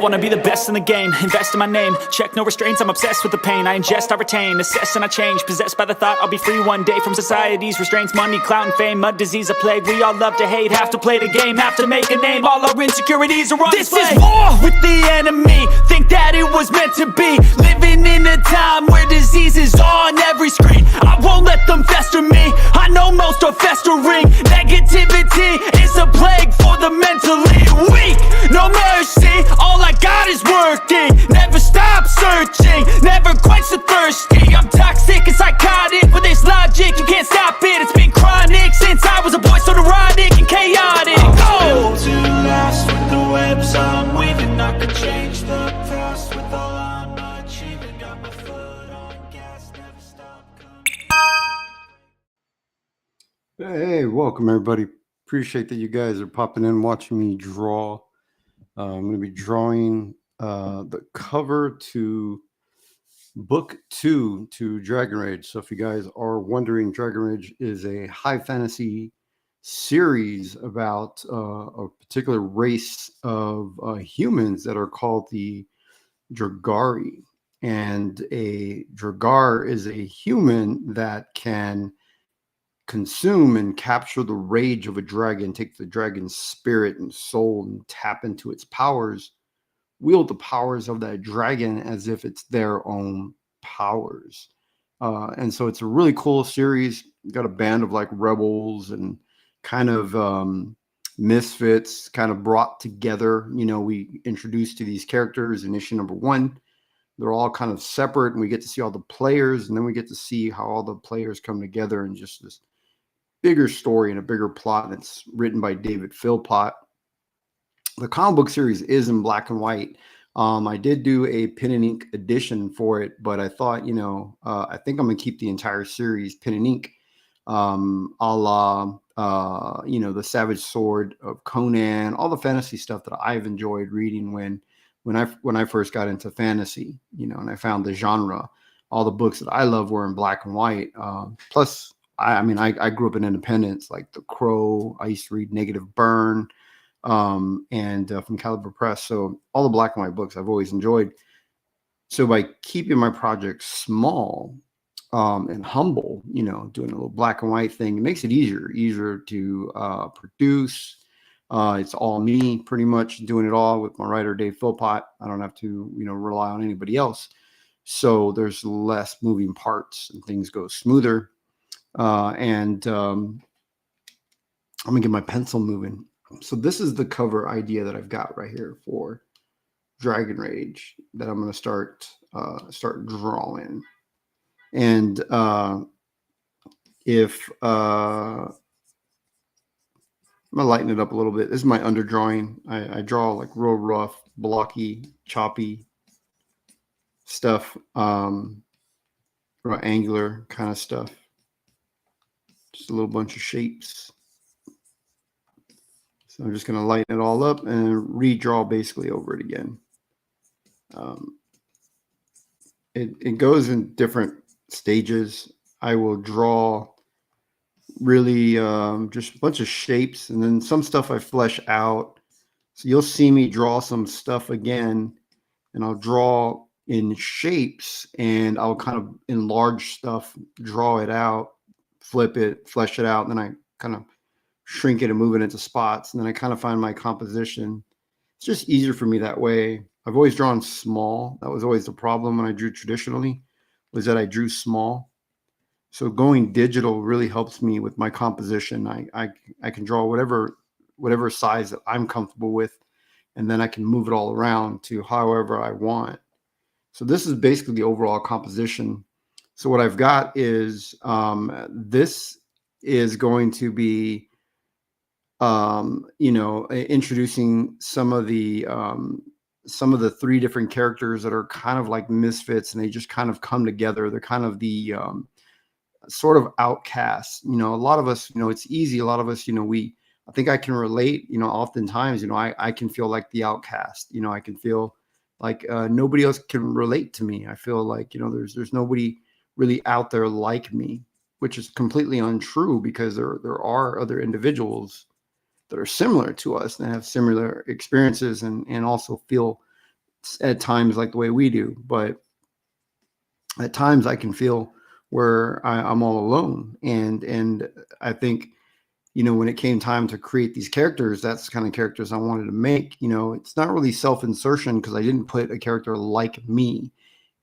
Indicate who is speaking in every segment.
Speaker 1: wanna be the best in the game, invest in my name, check no restraints, I'm obsessed with the pain. I ingest, I retain, assess and I change, possessed by the thought I'll be free one day from society's restraints. Money, clout and fame, mud, disease, a plague. We all love to hate, have to play the game, have to make a name. All our insecurities are on display. This is war with the enemy, think that it was meant to be. Living in a time where disease is on every screen. I won't let them fester me, I know most are festering. Negativity is a plague for the mentally weak. No mercy, all I got is working. Never stop searching, never quench the thirsty. I'm toxic and psychotic with this logic, you can't stop it. It's been chronic since I was a boy, so neurotic and chaotic.
Speaker 2: I'm built to last with the webs I'm weaving. I could change the past with all I'm achieving. Got my foot on gas, never stop coming.
Speaker 3: Hey, welcome everybody. Appreciate that you guys are popping in, watching me draw. I'm going to be drawing the cover to book 2 to Dragonrage. So if you guys are wondering, Dragonrage is a high fantasy series about a particular race of humans that are called the Dragari. And a Dragar is a human that can consume and capture the rage of a dragon, take the dragon's spirit and soul and tap into its powers, wield the powers of that dragon as if it's their own powers. And so it's a really cool series. You got a band of like rebels and kind of misfits kind of brought together. You know, we introduced to these characters in issue number 1. They're all kind of separate and we get to see all the players, and then we get to see how all the players come together in just this bigger story and a bigger plot. And it's written by David Philpott. The comic book series is in black and white. I did do a pen and ink edition for it, but I thought, you know, I think I'm gonna keep the entire series pen and ink, a la, you know, the Savage Sword of Conan, all the fantasy stuff that I've enjoyed reading when I first got into fantasy, you know, and I found the genre. All the books that I love were in black and white. Plus, I grew up in independence, like The Crow. I used to read Negative Burn, and from Caliber Press. So all the black and white books I've always enjoyed. So by keeping my project small and humble, you know, doing a little black and white thing, it makes it easier to produce. It's all me pretty much doing it all with my writer, Dave Philpott. I don't have to, you know, rely on anybody else. So there's less moving parts and things go smoother. And I'm gonna get my pencil moving. So this is the cover idea that I've got right here for Dragonrage that I'm gonna start drawing. And if I'm gonna lighten it up a little bit. This is my underdrawing. I draw like real rough, blocky, choppy stuff, real angular kind of stuff. Just a little bunch of shapes. So I'm just going to lighten it all up and redraw basically over it again. It goes in different stages. I will draw really just a bunch of shapes, and then some stuff I flesh out. So you'll see me draw some stuff again, and I'll draw in shapes, and I'll kind of enlarge stuff, draw it out, flip it, flesh it out, and then I kind of shrink it and move it into spots, and then I kind of find my composition. It's just easier for me that way. I've always drawn small. That was always the problem when I drew traditionally, was that I drew small. So going digital really helps me with my composition. I can draw whatever size that I'm comfortable with, and then I can move it all around to however I want. So this is basically the overall composition. So what I've got is this is going to be, you know, introducing some of the 3 different characters that are kind of like misfits, and they just kind of come together. They're kind of the sort of outcasts. You know, a lot of us, you know, it's easy. A lot of us, you know, I think I can relate, you know, oftentimes, you know, I can feel like the outcast. You know, I can feel like nobody else can relate to me. I feel like, you know, there's nobody really out there like me, which is completely untrue, because there are other individuals that are similar to us and have similar experiences and also feel at times like the way we do, but at times I can feel where I'm all alone. And I think, when it came time to create these characters, that's the kind of characters I wanted to make. It's not really self-insertion because I didn't put a character like me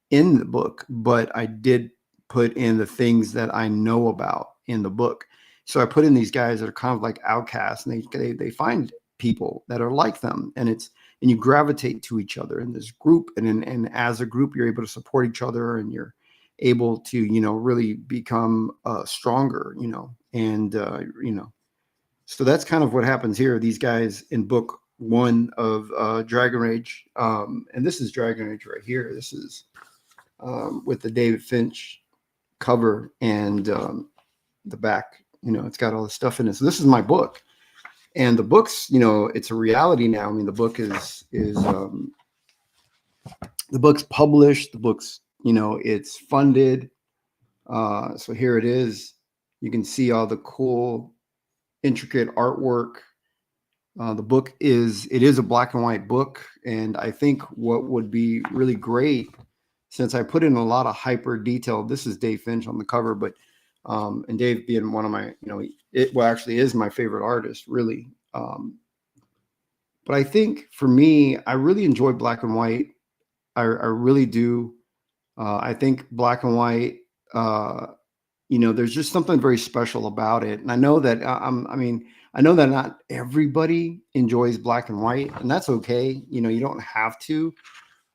Speaker 3: in the book, but I did put in the things that I know about in the book. So I put in these guys that are kind of like outcasts, and they find people that are like them, and you gravitate to each other in this group, and as a group, you're able to support each other, and you're able to really become stronger, and so that's kind of what happens here. These guys in book 1 of Dragonrage, and this is Dragonrage right here. This is with the David Finch cover and the back. It's got all the stuff in it. So this is my book, and the book's it's a reality now. I mean, the book is the book's published. The book's it's funded. So here it is. You can see all the cool, intricate artwork. The book is a black and white book, and I think what would be really great, since I put in a lot of hyper detail. This is Dave Finch on the cover, but and Dave being one of my actually is my favorite artist, really. But I think for me, I really enjoy black and white. I really do. I think black and white. There's just something very special about it. And I know that I know that not everybody enjoys black and white, and that's okay. You don't have to.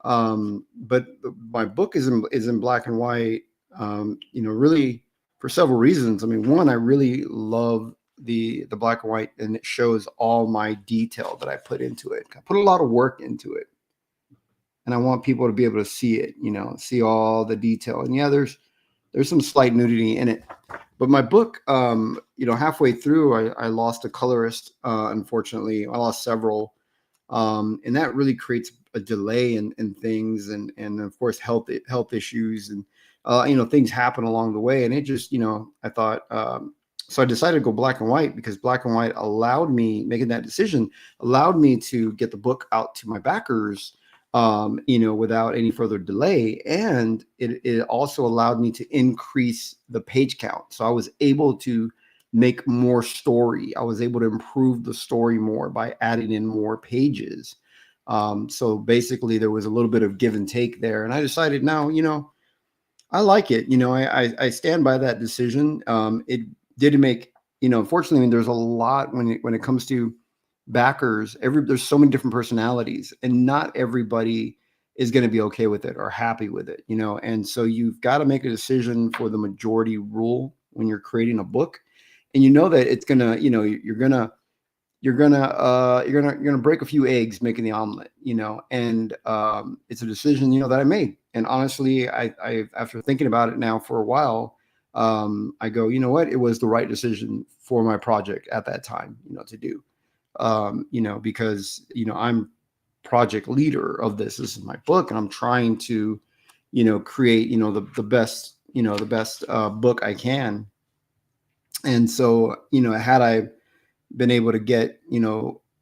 Speaker 3: But my book is in black and white, really for several reasons. I mean, one, I really love the black and white, and it shows all my detail that I put into it. I put a lot of work into it, and I want people to be able to see it, see all the detail. And yeah, there's some slight nudity in it, but my book, halfway through, I lost a colorist. Unfortunately, I lost several, and that really creates a delay in things, and of course health issues, and things happen along the way. And it just, I thought, so I decided to go black and white, because black and white allowed me, making that decision allowed me to get the book out to my backers, without any further delay. And it also allowed me to increase the page count. So I was able to make more story. I was able to improve the story more by adding in more pages. So basically there was a little bit of give and take there. And I decided now, I like it. I stand by that decision. It did make, unfortunately, there's a lot when it comes to backers. There's so many different personalities, and not everybody is going to be okay with it or happy with it, and so you've got to make a decision for the majority rule when you're creating a book, and that it's gonna, you're gonna break a few eggs making the omelet, and it's a decision, that I made. And honestly, I after thinking about it now for a while, I go, what, it was the right decision for my project at that time, to do. Because, I'm project leader of this. This is my book, and I'm trying to, create, the best book I can. And so, had I been able to get,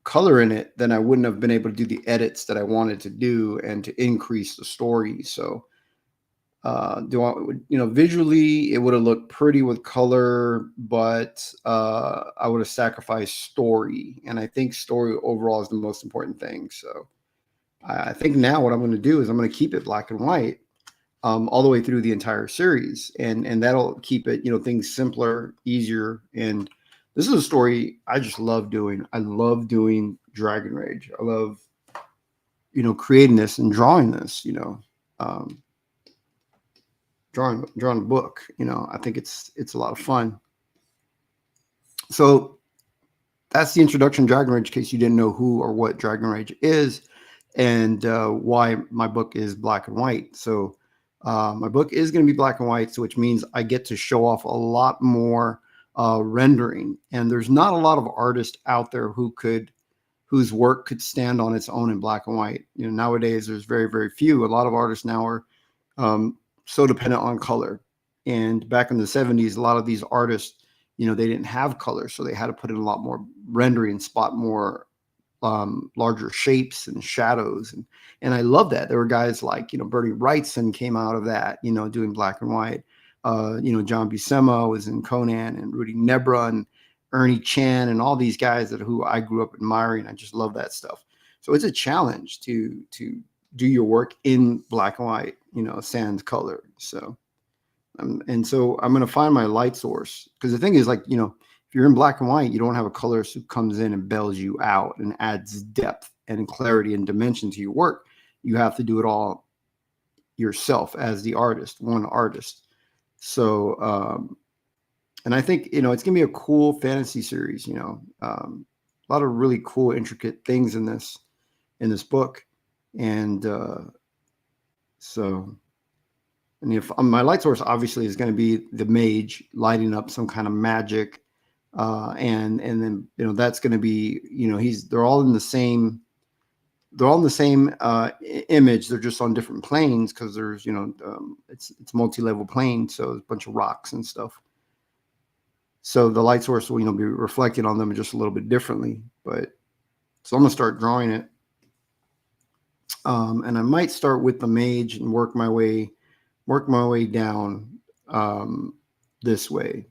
Speaker 3: color in it, then I wouldn't have been able to do the edits that I wanted to do and to increase the story. So, visually it would have looked pretty with color, but I would have sacrificed story, and I think story overall is the most important thing. So I think now what I'm going to do is I'm going to keep it black and white all the way through the entire series, and that'll keep it, things simpler, easier. And this is a story I just love doing. I love doing Dragonrage. I love creating this and drawing this, drawing a book. I think it's a lot of fun. So that's the introduction to Dragonrage, in case you didn't know who or what Dragonrage is, and why my book is black and white. So my book is going to be black and white, so which means I get to show off a lot more rendering. And there's not a lot of artists out there whose work could stand on its own in black and white. Nowadays there's very, very few. A lot of artists now are so dependent on color. And back in the 70s, a lot of these artists, they didn't have color, so they had to put in a lot more rendering, spot more larger shapes and shadows. And I love that. There were guys like, Bernie Wrightson came out of that, doing black and white. John Buscema was in Conan, and Rudy Nebra and Ernie Chan and all these guys who I grew up admiring. I just love that stuff. So it's a challenge to do your work in black and white, sans color. So, and so I'm going to find my light source, because the thing is, like, if you're in black and white, you don't have a colorist who comes in and bails you out and adds depth and clarity and dimension to your work. You have to do it all yourself as the artist, one artist. So, and I think, it's going to be a cool fantasy series, a lot of really cool, intricate things in this book. And so, and if my light source obviously is going to be the mage lighting up some kind of magic. And then, that's going to be, they're all in the same image. They're just on different planes, because there's, it's multi-level plane. So there's a bunch of rocks and stuff. So the light source will, be reflecting on them just a little bit differently. But so I'm going to start drawing it. And I might start with the mage and work my way down, this way,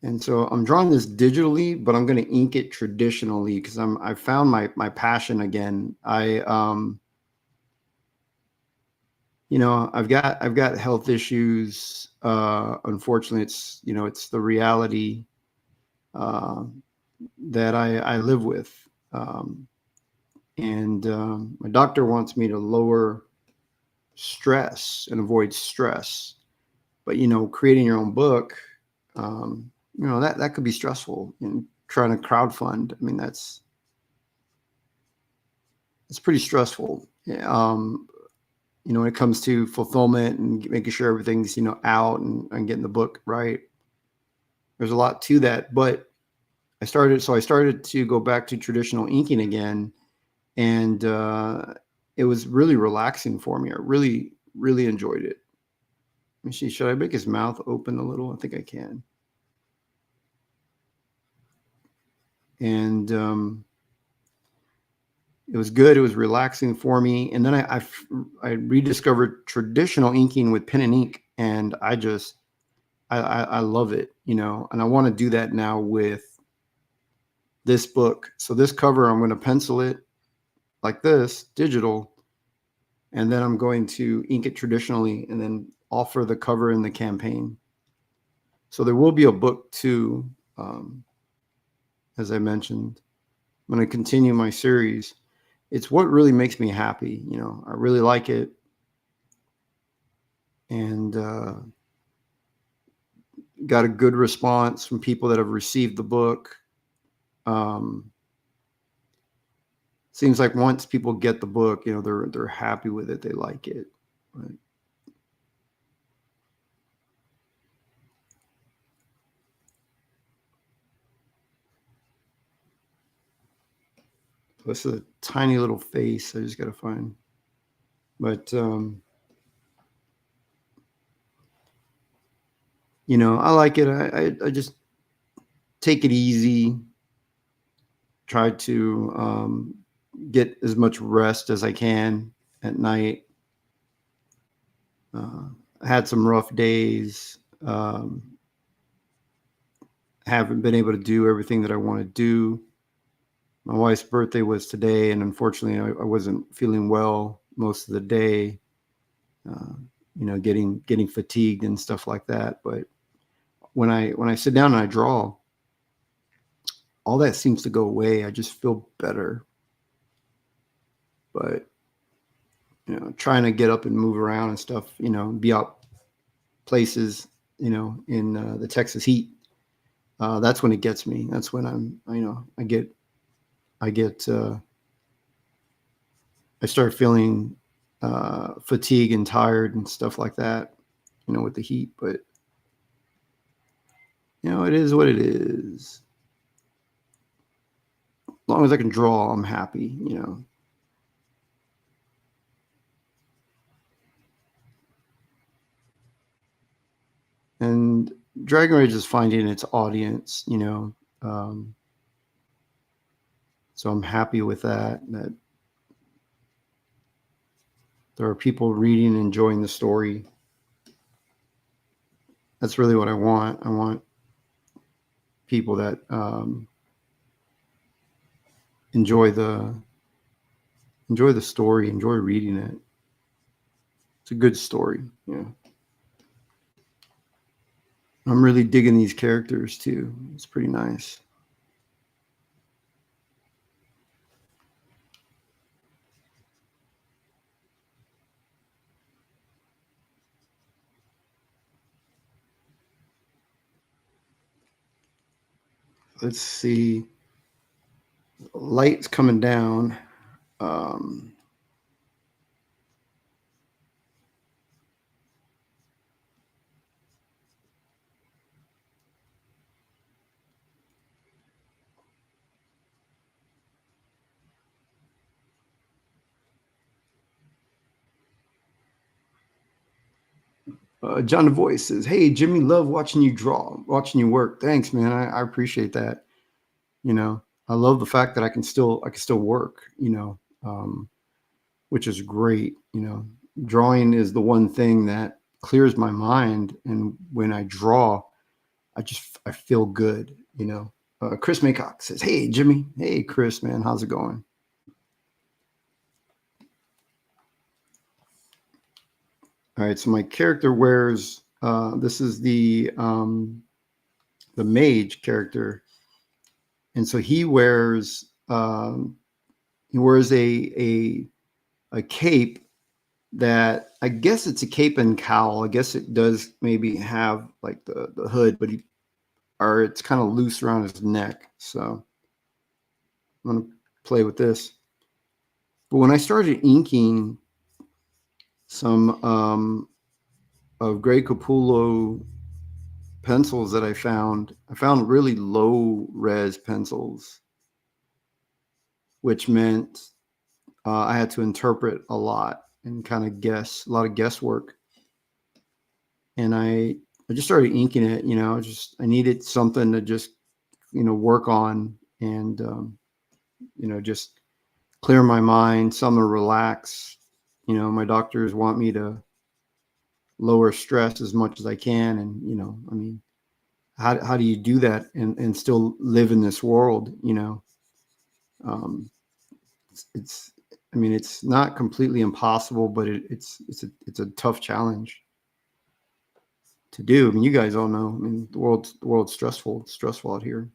Speaker 3: And so I'm drawing this digitally, but I'm going to ink it traditionally, because I found my passion again. I've got health issues. Unfortunately, it's the reality that I live with. And my doctor wants me to lower stress and avoid stress. But, creating your own book, that could be stressful. And trying to crowdfund, I mean, it's pretty stressful. When it comes to fulfillment and making sure everything's, out and getting the book right. There's a lot to that. But I started to go back to traditional inking again. And it was really relaxing for me. I really, really enjoyed it. Let me see. Should I make his mouth open a little? I think I can. And it was good. It was relaxing for me. And then I rediscovered traditional inking with pen and ink. And I love it, and I want to do that now with this book. So this cover, I'm going to pencil it like this, digital, and then I'm going to ink it traditionally and then offer the cover in the campaign. So there will be a book too, as I mentioned. I'm going to continue my series. It's what really makes me happy. I really like it. And got a good response from people that have received the book. Seems like once people get the book, they're happy with it. They like it. Right? This is a tiny little face I just got to find. But, I like it. I just take it easy. Try to get as much rest as I can at night. I had some rough days. Haven't been able to do everything that I want to do. My wife's birthday was today, and unfortunately, I wasn't feeling well most of the day. Getting fatigued and stuff like that. But when I sit down and I draw, all that seems to go away. I just feel better. But trying to get up and move around and stuff, be out places, in the Texas heat. That's when it gets me. That's when I start feeling fatigue and tired and stuff like that, with the heat. But it is what it is. As long as I can draw, I'm happy, And Dragonrage is finding its audience, So I'm happy with that there are people reading and enjoying the story. That's really what I want. I want people that enjoy the story, enjoy reading it. It's a good story. Yeah. I'm really digging these characters too. It's pretty nice. Let's see. Light's coming down. John the Voice says, "Hey Jimmy, love watching you draw, watching you work. Thanks, man. I appreciate that. You know, I love the fact that I can still work. You know, which is great. You know, drawing is the one thing that clears my mind, and when I draw, I feel good. You know." Chris Maycock says, "Hey Jimmy, hey Chris, man, how's it going?" All right, so my character wears. This is the mage character, and so he wears a cape that I guess it's a cape and cowl. I guess it does maybe have like the hood, but it's kind of loose around his neck. So I'm gonna play with this. But when I started inking some of Grey Capullo pencils that I found really low res pencils, which meant I had to interpret a lot and kind of guess, a lot of guesswork. And I just started inking it, you know, I needed something to just, you know, work on and, you know, just clear my mind, something to relax. You know, my doctors want me to lower stress as much as I can. And, you know, I mean, how do you do that and still live in this world, you know? I mean, it's not completely impossible, but it's a tough challenge to do. I mean, you guys all know, I mean, the world's stressful. It's stressful out here.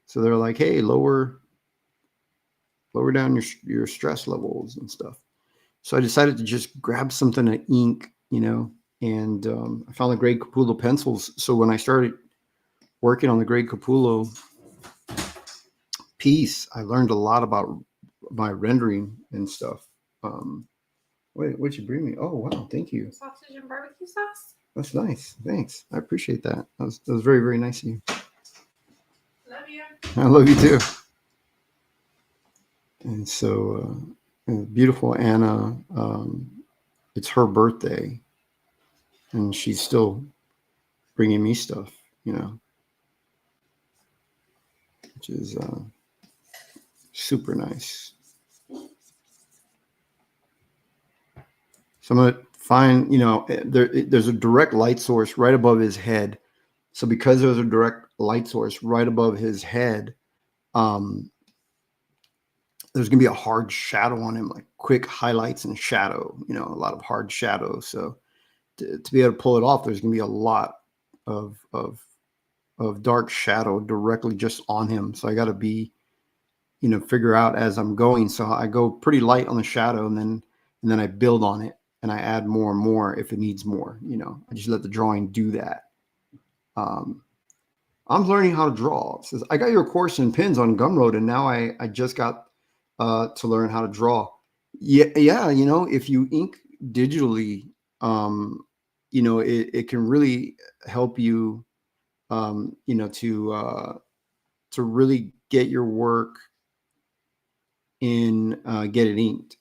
Speaker 3: So they're like, hey, lower down your stress levels and stuff. So I decided to just grab something to ink, you know, and I found the Grey Capullo pencils. So when I started working on the Grey Capullo piece, I learned a lot about my rendering and stuff. Wait, what'd you bring me? Oh, wow. Thank you.
Speaker 4: Sausage and barbecue sauce.
Speaker 3: That's nice. Thanks. I appreciate that. That was very, very nice of you.
Speaker 4: Love you.
Speaker 3: I love you too. And so, beautiful Anna, it's her birthday, and she's still bringing me stuff, you know, which is super nice. So I'm going to find, you know, there's a direct light source right above his head. So because there's a direct light source right above his head, there's going to be a hard shadow on him, like quick highlights and shadow, you know, a lot of hard shadow. So to be able to pull it off, there's going to be a lot of dark shadow directly just on him. So I got to be, you know, figure out as I'm going. So I go pretty light on the shadow, and then I build on it, and I add more and more if it needs more. You know, I just let the drawing do that. I'm learning how to draw. It says, I got your course in pins on Gumroad, and now I just got to learn how to draw. Yeah, you know, if you ink digitally, you know, it can really help you, you know, to really get your work in, get it inked.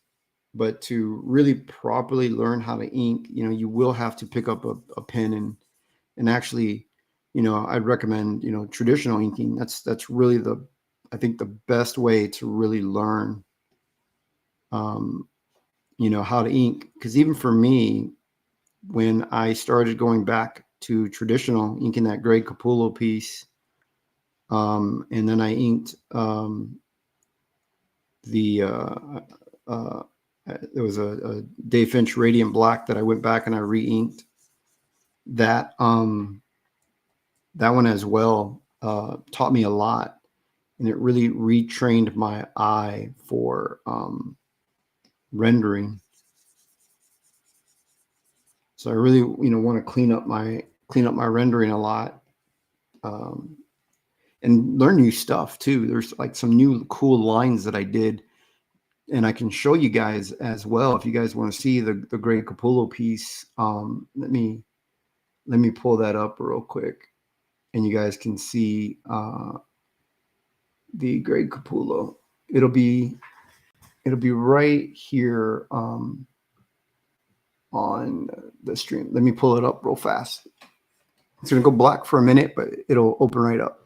Speaker 3: But to really properly learn how to ink, you know, you will have to pick up a pen and actually, you know, I'd recommend, you know, traditional inking. That's really the I think the best way to really learn, how to ink, because even for me, when I started going back to traditional inking that Greg Capullo piece, and then I inked there was a Dave Finch Radiant Black that I went back and I re-inked that. That one as well taught me a lot, and it really retrained my eye for rendering. So I really, want to clean up my rendering a lot, and learn new stuff too. There's like some new cool lines that I did, and I can show you guys as well if you guys want to see the Greg Capullo piece. Let me pull that up real quick, and you guys can see the Greg Capullo. It'll be right here on the stream. Let me pull it up real fast. It's going to go black for a minute, but it'll open right up.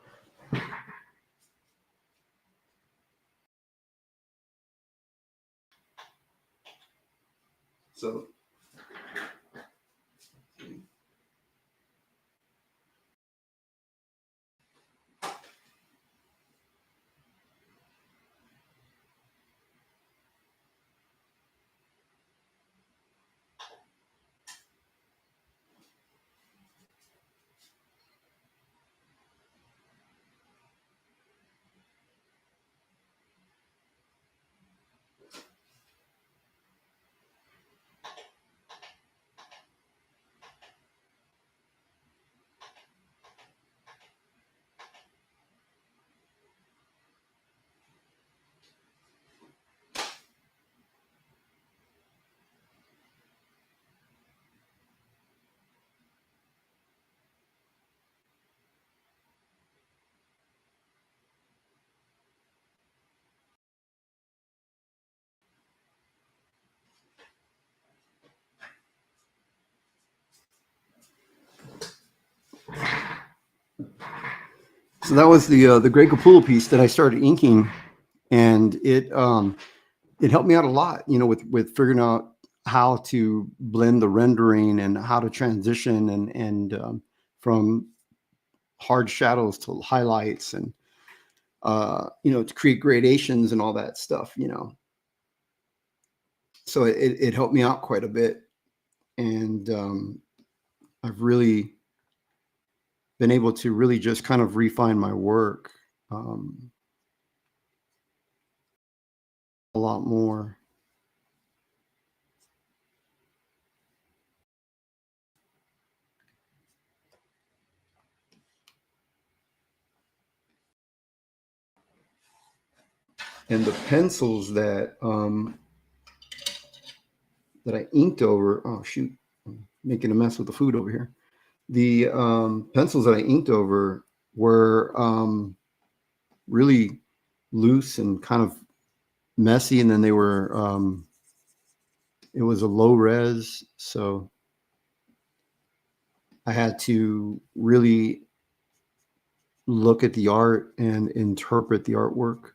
Speaker 3: So that was the Greg Capullo piece that I started inking, and it helped me out a lot, with figuring out how to blend the rendering and how to transition and from hard shadows to highlights, and to create gradations and all that stuff. So it helped me out quite a bit, and I've really been able to really just kind of refine my work a lot more. And the pencils that I inked over, oh shoot, I'm making a mess with the food over here. The pencils that I inked over were really loose and kind of messy, and then they were it was a low res, so I had to really look at the art and interpret the artwork.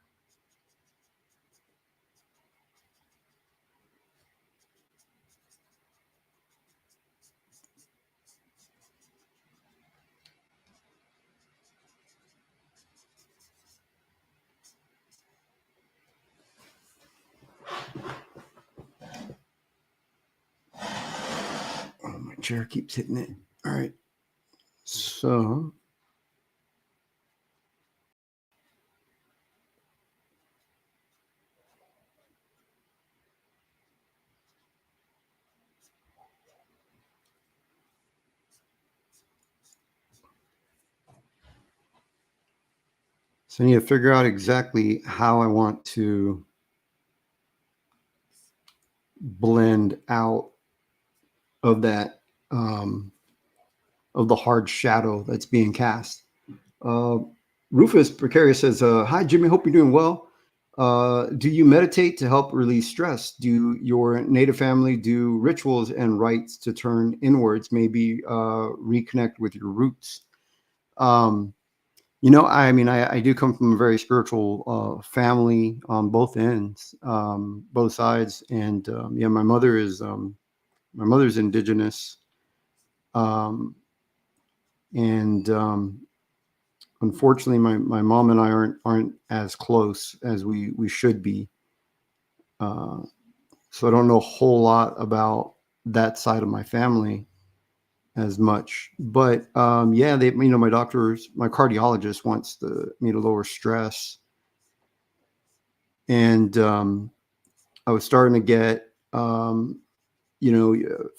Speaker 3: Oh, my chair keeps hitting it. All right. So I need to figure out exactly how I want to blend out of that, of the hard shadow that's being cast. Rufus Precarious says, hi, Jimmy, hope you're doing well. Do you meditate to help release stress? Do your native family do rituals and rites to turn inwards, maybe reconnect with your roots? I mean, I do come from a very spiritual family on both ends, both sides, and yeah, my mother's indigenous, um, and unfortunately, my mom and I aren't as close as we should be. Uh, so I don't know a whole lot about that side of my family as much. But yeah, my my cardiologist wants me to lower stress, and I was starting to get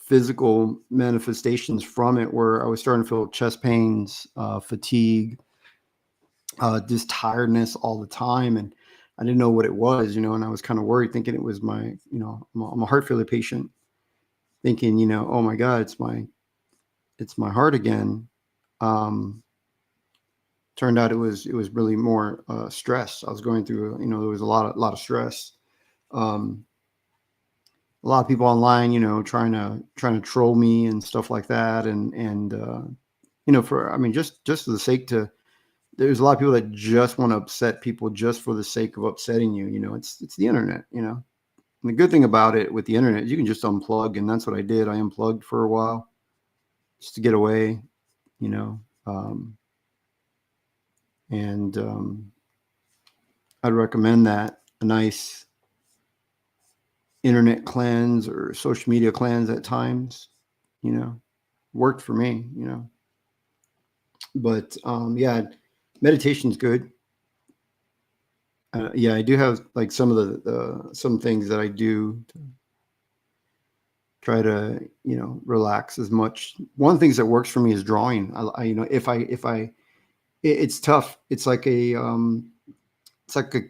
Speaker 3: physical manifestations from it, where I was starting to feel chest pains, fatigue, just tiredness all the time, and I didn't know what it was, and I was kind of worried, thinking it was I'm a heart failure patient, thinking, oh my God, it's my heart again. Um, Turned out it was really more stress. I was going through, there was a lot of stress. Um, a lot of people online, trying to troll me and stuff like that, and for I mean, just for the sake to. There's a lot of people that just want to upset people just for the sake of upsetting you. It's the internet. And the good thing about it with the internet is you can just unplug, and that's what I did. I unplugged for a while just to get away. You know, um, and I'd recommend that a nice internet cleanse or social media cleanse at times. You know, worked for me. But yeah, meditation's good. Yeah, I do have like some of some things that I do to try to relax as much. One of the things that works for me is drawing. It's tough. It's like a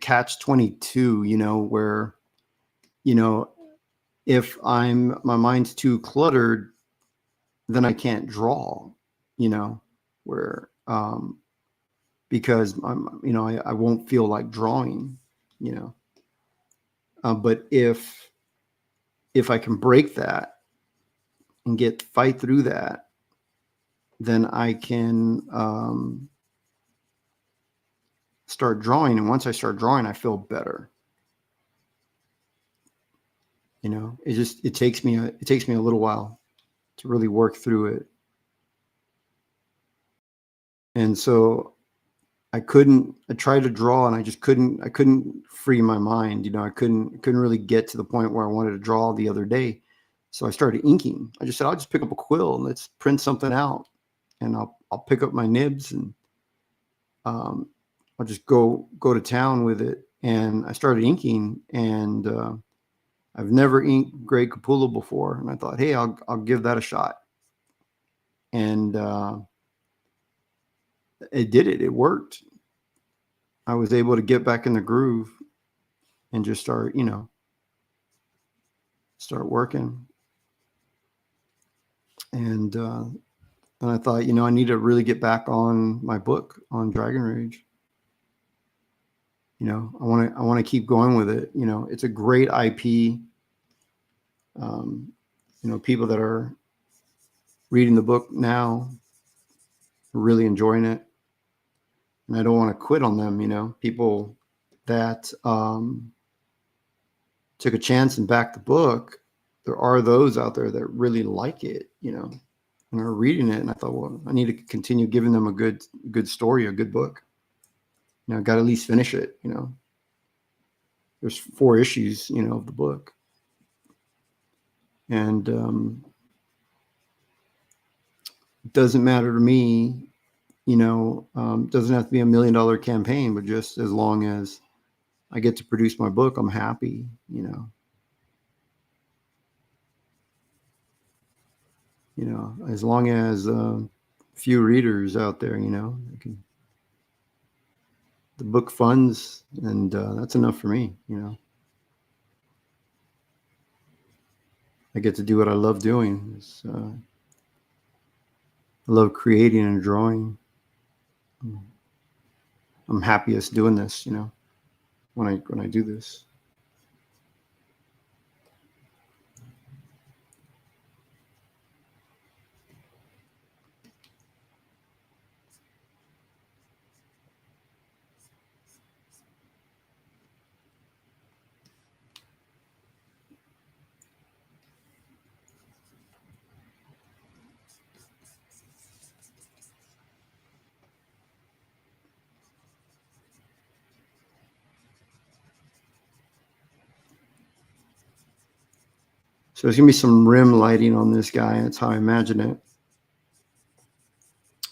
Speaker 3: catch 22. Where you know if my mind's too cluttered, then I can't draw. Where because I won't feel like drawing. You know, but if I can break that and fight through that, then I can start drawing. And once I start drawing, I feel better. It takes me a little while to really work through it. And so I tried to draw, and I couldn't free my mind. I couldn't really get to the point where I wanted to draw the other day. So I started inking. I just said, I'll just pick up a quill and let's print something out. And I'll pick up my nibs, and I'll just go to town with it. And I started inking, and I've never inked Grey Capullo before, and I thought, hey, I'll give that a shot. And it did it. It worked. I was able to get back in the groove and just start working. And I thought, I need to really get back on my book on Dragonrage. I want to keep going with it. It's a great IP. People that are reading the book now are really enjoying it, and I don't want to quit on them. People that took a chance and backed the book. There are those out there that really like it, and are reading it. And I thought, well, I need to continue giving them a good story, a good book. I got to at least finish it. There's 4 issues, of the book. And it doesn't matter to me, doesn't have to be $1 million campaign, but just as long as I get to produce my book, I'm happy, as long as few readers out there, the book funds, and that's enough for me. I get to do what I love doing. I love creating and drawing. I'm happiest doing this, when I do this. So there's going to be some rim lighting on this guy. That's how I imagine it.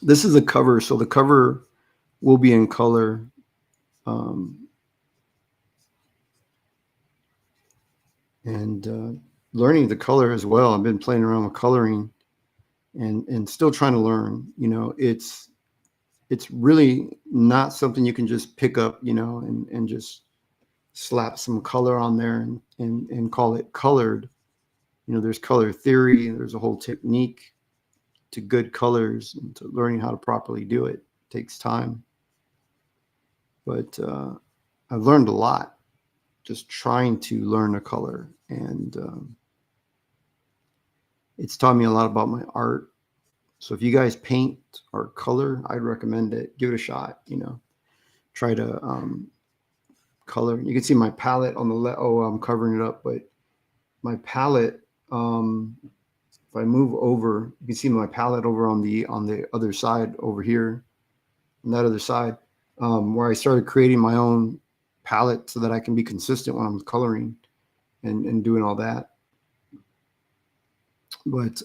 Speaker 3: This is a cover, so the cover will be in color. And learning the color as well. I've been playing around with coloring and still trying to learn. You know, it's really not something you can just pick up, you know, and just slap some color on there and call it colored. You know, there's color theory, there's a whole technique to good colors and to learning how to properly do it. It takes time. But I've learned a lot just trying to learn a color. And it's taught me a lot about my art. So if you guys paint or color, I'd recommend it. Give it a shot, you know. Try to color. You can see my palette on the left. Oh, I'm covering it up, but my palette, if I move over, you can see my palette over on the other side over here, on that other side, where I started creating my own palette so that I can be consistent when I'm coloring and doing all that. But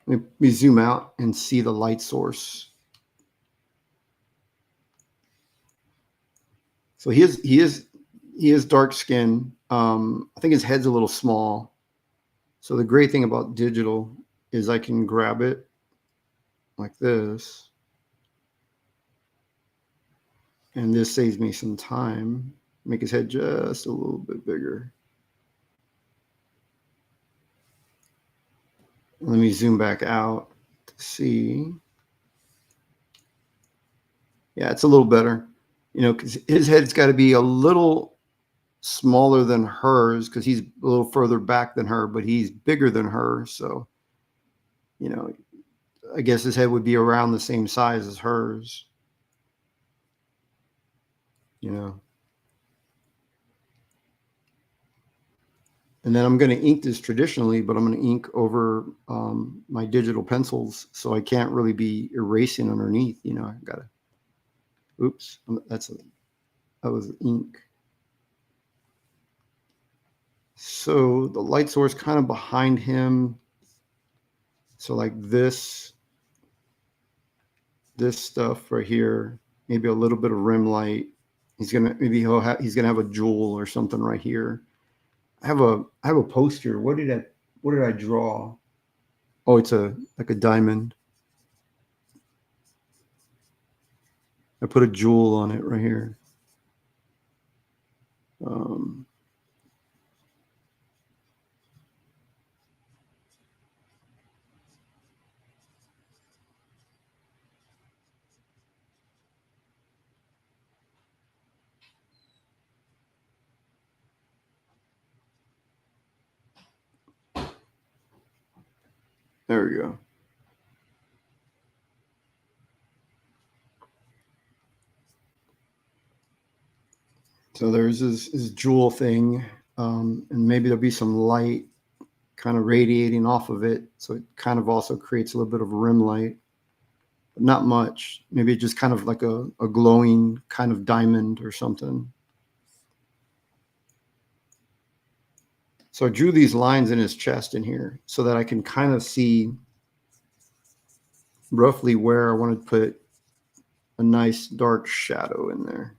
Speaker 3: let me zoom out and see the light source. So he is dark skin. I think his head's a little small. So the great thing about digital is I can grab it like this. And this saves me some time. Make his head just a little bit bigger. Let me zoom back out to see. Yeah, it's a little better. You know, because his head's got to be a little smaller than hers because he's a little further back than her, but he's bigger than her. So, you know, I guess his head would be around the same size as hers. You know. And then I'm going to ink this traditionally, but I'm going to ink over my digital pencils, so I can't really be erasing underneath. You know, I got to. Oops, that was ink. So the light source kind of behind him. So like this stuff right here, maybe a little bit of rim light. He's gonna have a jewel or something right here. I have a poster. What did I draw? Oh, it's like a diamond. I put a jewel on it right here. There we go. So there's his jewel thing, and maybe there'll be some light kind of radiating off of it. So it kind of also creates a little bit of rim light, but not much. Maybe just kind of like a glowing kind of diamond or something. So I drew these lines in his chest in here so that I can kind of see roughly where I want to put a nice dark shadow in there.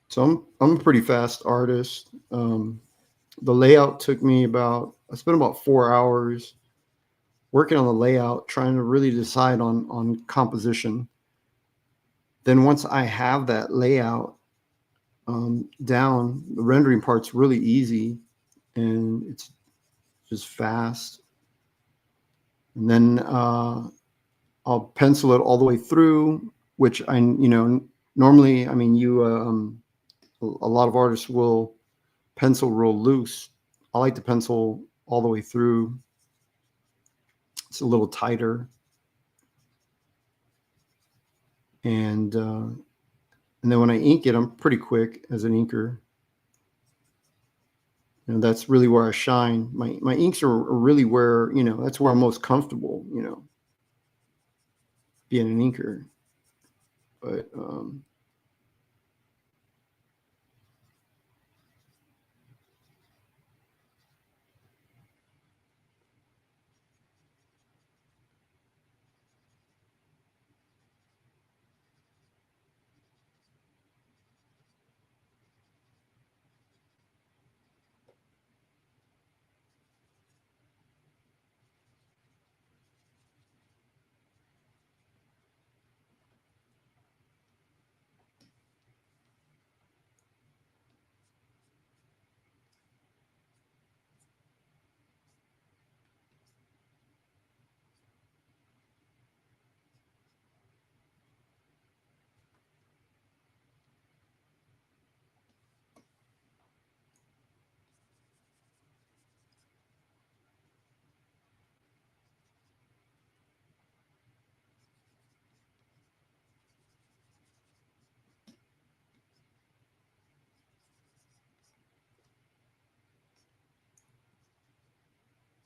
Speaker 3: So I'm a pretty fast artist. The layout took me I spent about 4 hours working on the layout, trying to really decide on composition. Then once I have that layout down, the rendering part's really easy and it's just fast. And then I'll pencil it all the way through, which normally, I mean, a a lot of artists will pencil real loose. I like to pencil all the way through. It's a little tighter. And then when I ink it, I'm pretty quick as an inker. And that's really where I shine. My inks are really where, that's where I'm most comfortable, being an inker. But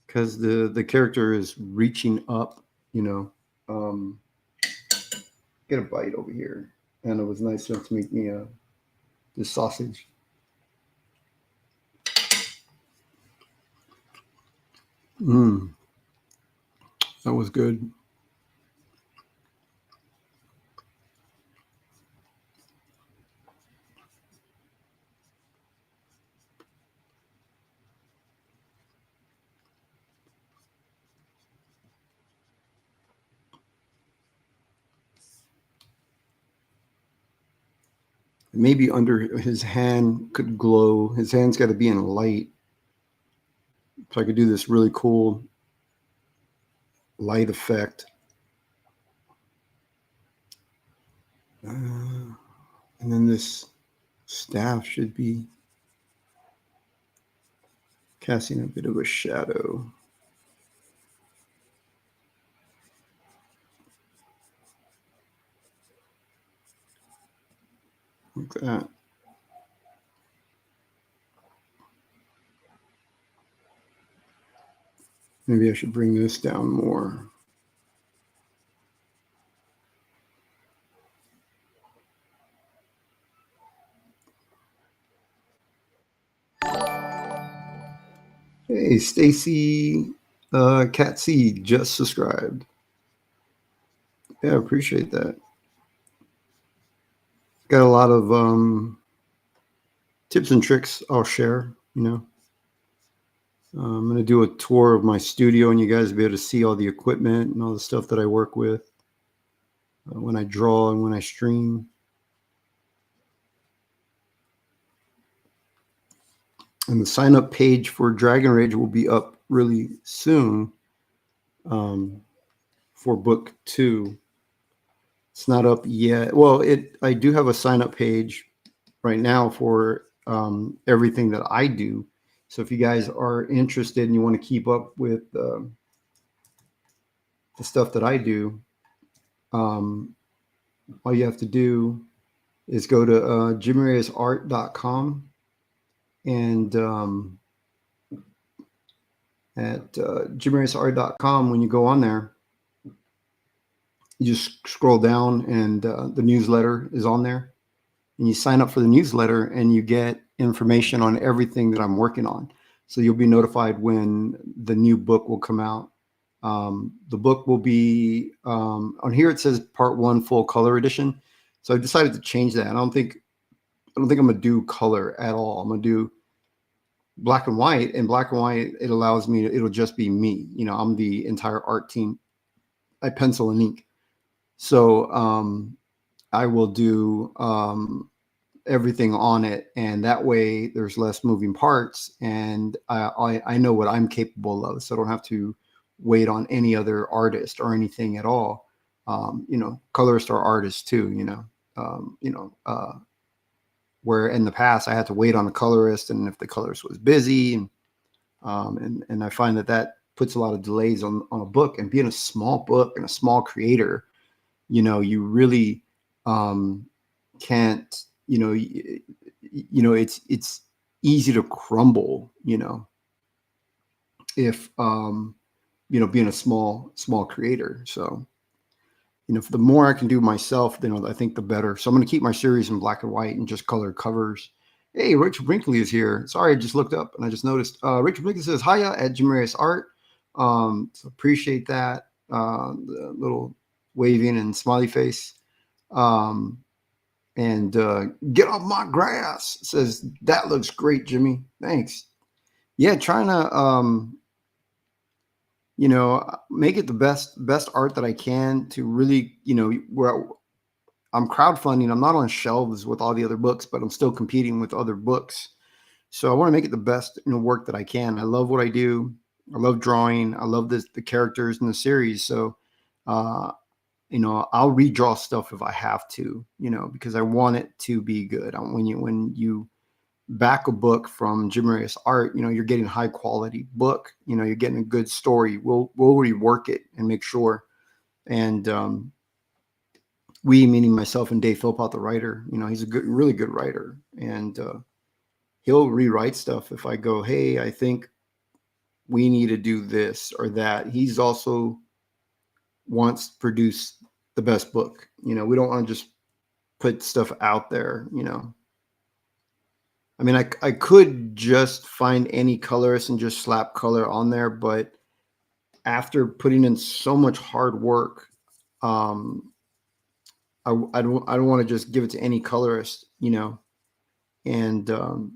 Speaker 3: because the character is reaching up, get a bite over here. And it was nice enough to make me this sausage. That was good. Maybe under his hand could glow. His hand's got to be in light. So I could do this really cool light effect. And then this staff should be casting a bit of a shadow. Like that. Maybe I should bring this down more. Hey, Stacy Cat Seed just subscribed. Yeah, I appreciate that. Got a lot of tips and tricks I'll share, I'm going to do a tour of my studio and you guys will be able to see all the equipment and all the stuff that I work with when I draw and when I stream. And the sign up page for Dragonrage will be up really soon for book 2. It's not up yet. Well, I do have a sign up page right now for everything that I do. So if you guys are interested and you want to keep up with the stuff that I do, all you have to do is go to jimmyreyesart.com. And at jimmyreyesart.com, when you go on there, you just scroll down and the newsletter is on there. And you sign up for the newsletter and you get information on everything that I'm working on. So you'll be notified when the new book will come out. The book will be on here. It says Part 1 Full Color Edition. So I decided to change that. I don't think I'm gonna do color at all. I'm gonna do black and white. And black and white, it allows me. It'll just be me. I'm the entire art team. I pencil and ink. So I will do everything on it, and that way there's less moving parts, and I know what I'm capable of, so I don't have to wait on any other artist or anything at all. Colorists are artists too, where in the past I had to wait on a colorist, and if the colorist was busy, and I find that puts a lot of delays on a book. And being a small book and a small creator, you really can't, it's easy to crumble, if being a small creator. So the more I can do myself, I think the better. So I'm going to keep my series in black and white and just color covers. Hey, Richard Brinkley is here. Sorry, I just looked up and I just noticed. Richard Brinkley says, hiya at Jim Reyes Art. So appreciate that. The little waving and smiley face. And get off my grass, says, that looks great, Jimmy. Thanks. Yeah, trying to, make it the best art that I can to really, where I'm crowdfunding. I'm not on shelves with all the other books, but I'm still competing with other books. So I want to make it the best work that I can. I love what I do. I love drawing. I love the characters in the series. So, I'll redraw stuff if I have to, because I want it to be good. When you back a book from Jim Reyes Art, you're getting a high quality book. You're getting a good story. We'll rework it and make sure. And we, meaning myself and Dave Philpott, the writer, he's a really good writer, and he'll rewrite stuff if I go, hey, I think we need to do this or that. He's also wants to produce the best book. We don't want to just put stuff out there. I mean, I could just find any colorist and just slap color on there, but after putting in so much hard work, I don't want to just give it to any colorist, and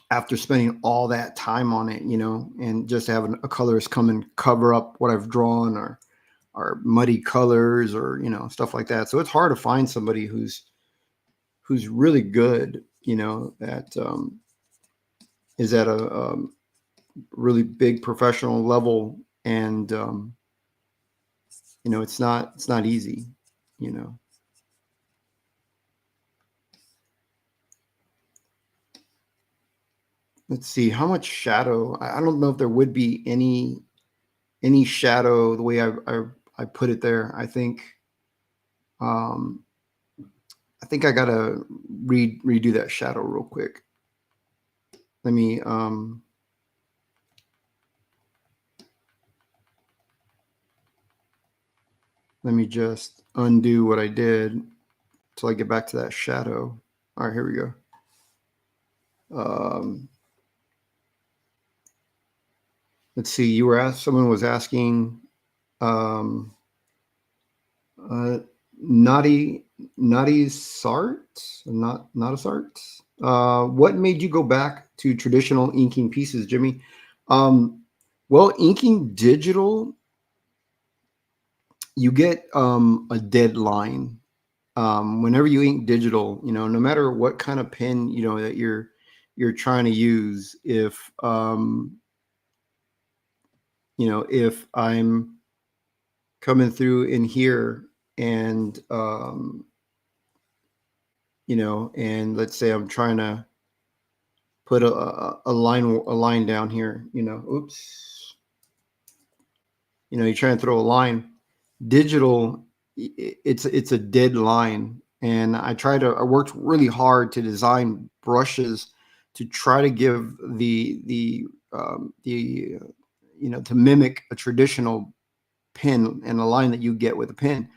Speaker 3: after spending all that time on it, and just having a colorist come and cover up what I've drawn or muddy colors or, stuff like that. So it's hard to find somebody who's really good, that is at a really big professional level. And, it's not easy, Let's see how much shadow. I don't know if there would be any shadow the way I put it there. I think I gotta redo that shadow real quick. Let me just undo what I did till I get back to that shadow. All right, here we go. Let's see. Someone was asking, Naughty Sart, not a Sart. What made you go back to traditional inking pieces, Jimmy? Well, inking digital, you get a deadline. Whenever you ink digital, no matter what kind of pen that you're trying to use, if if I'm coming through in here and and let's say I'm trying to put a line down here, oops, you're trying to throw a line. Digital, it's a dead line, and I worked really hard to design brushes to try to give the to mimic a traditional pen and a line that you get with a pen.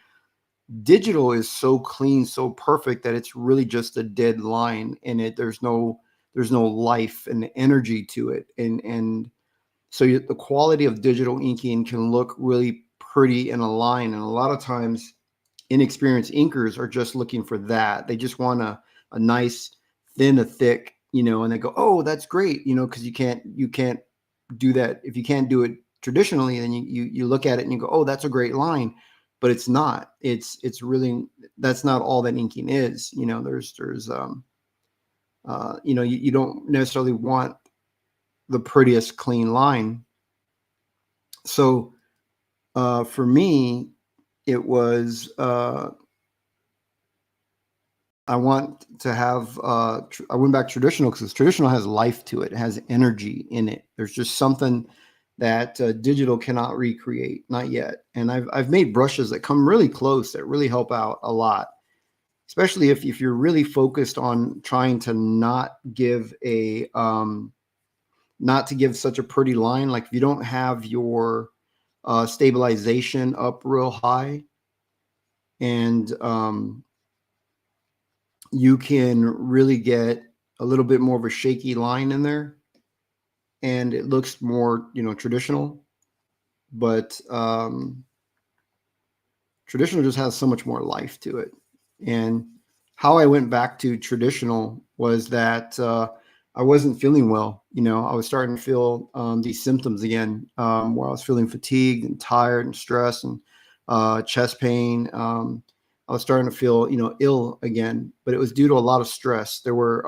Speaker 3: Digital is so clean, so perfect that it's really just a dead line, and there's no life and energy to it, and so the quality of digital inking can look really pretty in a line, and a lot of times inexperienced inkers are just looking for that. They just want a nice thin, a thick, and they go, oh, that's great, because you can't do that. If you can't do it traditionally, then you look at it and you go, oh, that's a great line, but it's not. It's really, that's not all that inking is. There's you don't necessarily want the prettiest clean line. So for me, it was I want to have, I went back traditional because traditional has life to it. It has energy in it. There's just something that digital cannot recreate, not yet. And I've made brushes that come really close that really help out a lot, especially if you're really focused on trying to not give not to give such a pretty line. Like if you don't have your stabilization up real high, and you can really get a little bit more of a shaky line in there, and it looks more, traditional. But traditional just has so much more life to it. And how I went back to traditional was that I wasn't feeling well. I was starting to feel these symptoms again, where I was feeling fatigued and tired and stressed and chest pain. I was starting to feel, ill again, but it was due to a lot of stress. There were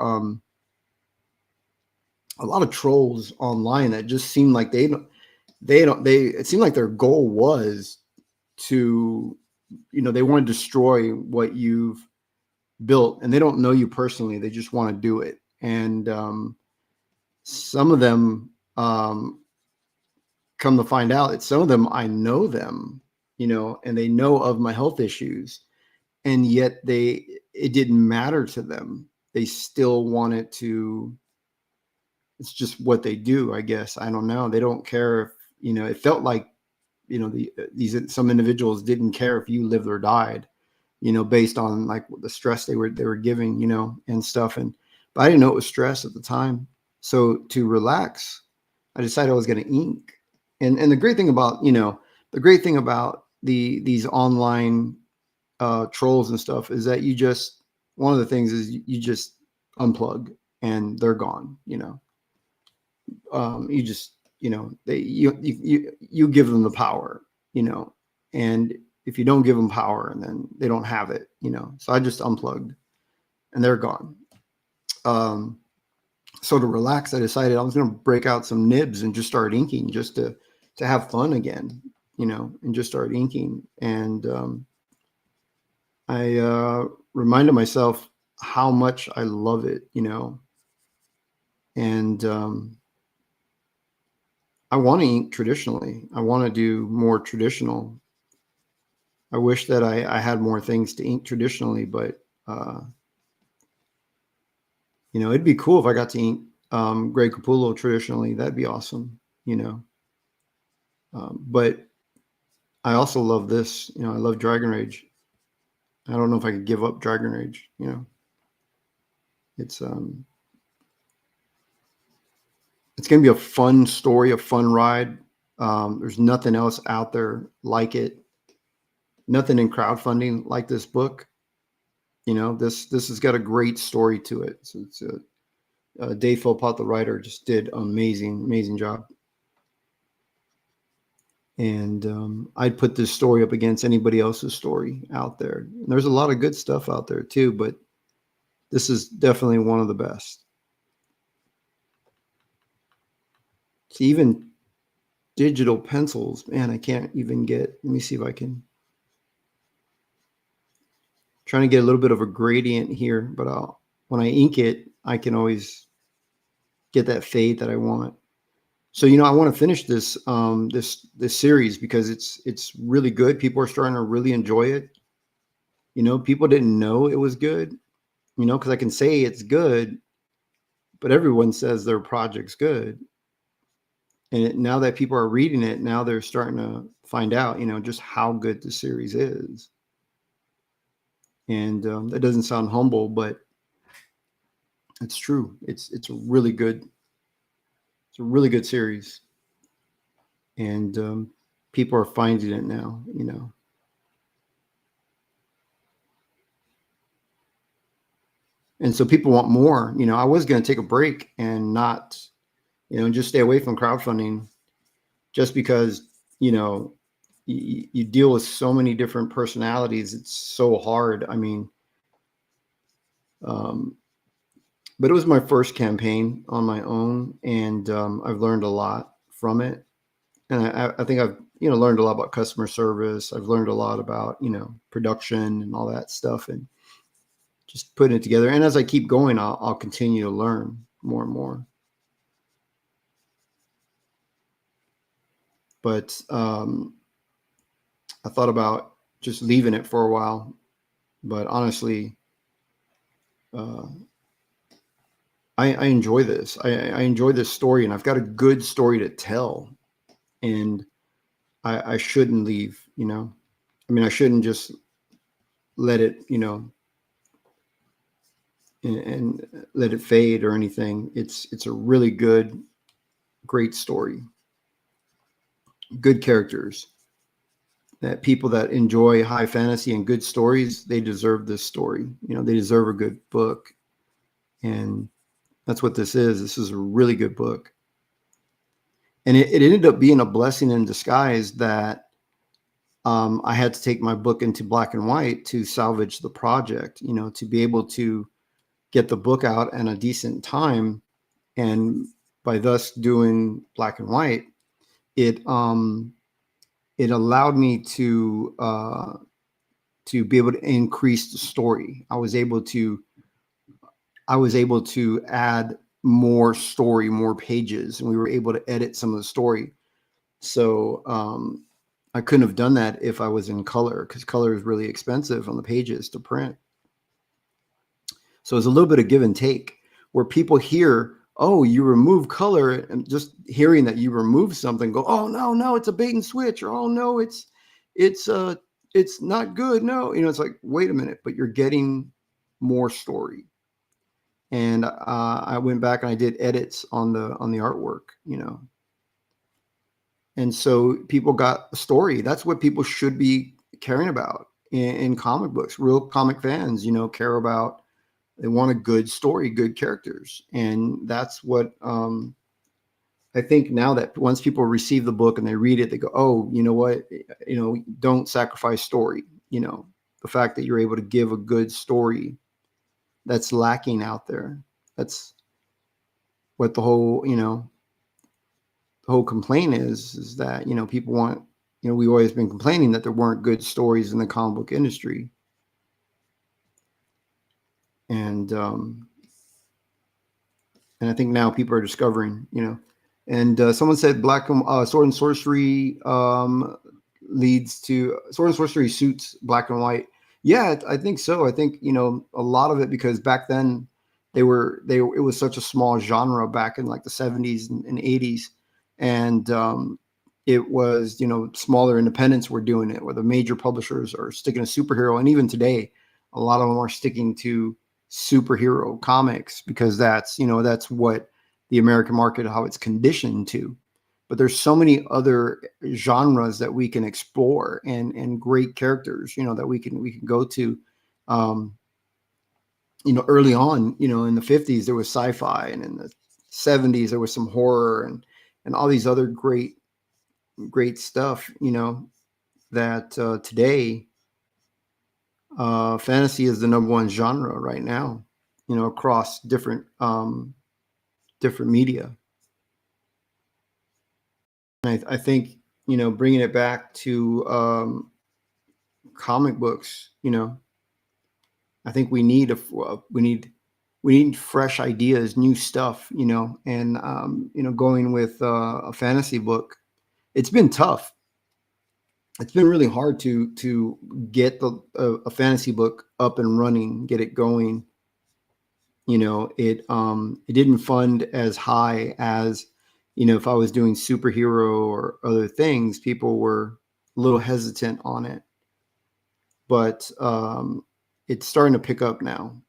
Speaker 3: a lot of trolls online that just seemed like it seemed like their goal was to, they want to destroy what you've built, and they don't know you personally. They just want to do it. And some of them, come to find out that some of them, I know them, and they know of my health issues, and yet it didn't matter to them. They still wanted to, it's just what they do, I guess. I don't know. They don't care if, it felt like, some individuals didn't care if you lived or died, based on like the stress they were giving, and stuff. But I didn't know it was stress at the time. So to relax, I decided I was going to ink. And the great thing about, these online trolls and stuff is that one of the things is you just unplug and they're gone. You just, you give them the power, and if you don't give them power, then they don't have it, so I just unplugged and they're gone. So to relax, I decided I was going to break out some nibs and just start inking, just to have fun again, and just start inking. And I reminded myself how much I love it, and I want to ink traditionally. I want to do more traditional. I wish that I had more things to ink traditionally, but it'd be cool if I got to ink Greg Capullo traditionally. That'd be awesome, but I also love this. I love Dragonrage. I don't know if I could give up Dragonrage. It's going to be a fun story, a fun ride. There's nothing else out there like it. Nothing in crowdfunding like this book. This has got a great story to it. So it's Dave Philpott, the writer, just did amazing job. And I'd put this story up against anybody else's story out there. And there's a lot of good stuff out there too, but this is definitely one of the best. See, even digital pencils, man, I can't even get, let me see if I can. Trying to get a little bit of a gradient here, but when I ink it, I can always get that fade that I want. So, I want to finish this this series because it's really good. People are starting to really enjoy it. People didn't know it was good, because I can say it's good, but everyone says their project's good. And now that people are reading it, now they're starting to find out, just how good the series is. And that doesn't sound humble, but it's true. It's a really good. It's a really good series, and people are finding it now. And so people want more. I was going to take a break and not, just stay away from crowdfunding, just because you deal with so many different personalities. It's so hard. I mean, but it was my first campaign on my own, and I've learned a lot from it. And I think I've learned a lot about customer service. I've learned a lot about production and all that stuff, and just putting it together. And as I keep going, I'll continue to learn more and more. But I thought about just leaving it for a while. But honestly, I enjoy this. I enjoy this story, and I've got a good story to tell. And I shouldn't leave, you know. I mean, I shouldn't just let it, you know, and let it fade or anything. It's a really good, great story. Good characters. That people that enjoy high fantasy and good stories, they deserve this story. You know, they deserve a good book. And that's what this is. This is a really good book. And it ended up being a blessing in disguise that I had to take my book into black and white to salvage the project, you know, to be able to get the book out in a decent time. And by thus doing black and white, it allowed me to be able to increase the story. I was able to add more story, more pages, and we were able to edit some of the story. So I couldn't have done that if I was in color, because color is really expensive on the pages to print. So it's a little bit of give and take, where people hear, oh, you remove color, and just hearing that you remove something, go, oh no, it's a bait and switch, or oh no, it's not good. No, you know, it's like, wait a minute, but you're getting more story. And I went back and I did edits on the artwork, you know. And so people got a story. That's what people should be caring about in comic books. Real comic fans, you know, care about, they want a good story, good characters. And that's what I think now, that once people receive the book and they read it, they go, oh, you know what, you know, don't sacrifice story. You know, the fact that you're able to give a good story that's lacking out there. That's what the whole, you know, the whole complaint is that, you know, people want, you know, we've always been complaining that there weren't good stories in the comic book industry. And I think now people are discovering, you know, and someone said Sword and Sorcery leads to, Sword and Sorcery suits black and white. Yeah, I think so. I think, you know, a lot of it, because back then it was such a small genre back in like the 70s and 80s. And it was, you know, smaller independents were doing it, where the major publishers are sticking to superhero. And even today, a lot of them are sticking to superhero comics, because that's, you know, that's what the American market, how it's conditioned to. But there's so many other genres that we can explore, and great characters, you know, that we can go to. You know, early on, you know, in the 50s, there was sci-fi, and in the 70s, there was some horror and all these other great stuff, you know, that today, fantasy is the #1 genre right now, you know, across different media. And I think, you know, bringing it back to comic books, you know, I think we need fresh ideas, new stuff, you know, and you know, going with a fantasy book, it's been tough. It's been really hard to get a fantasy book up and running, get it going. You know, it didn't fund as high as, you know, if I was doing superhero or other things, people were a little hesitant on it. But it's starting to pick up now,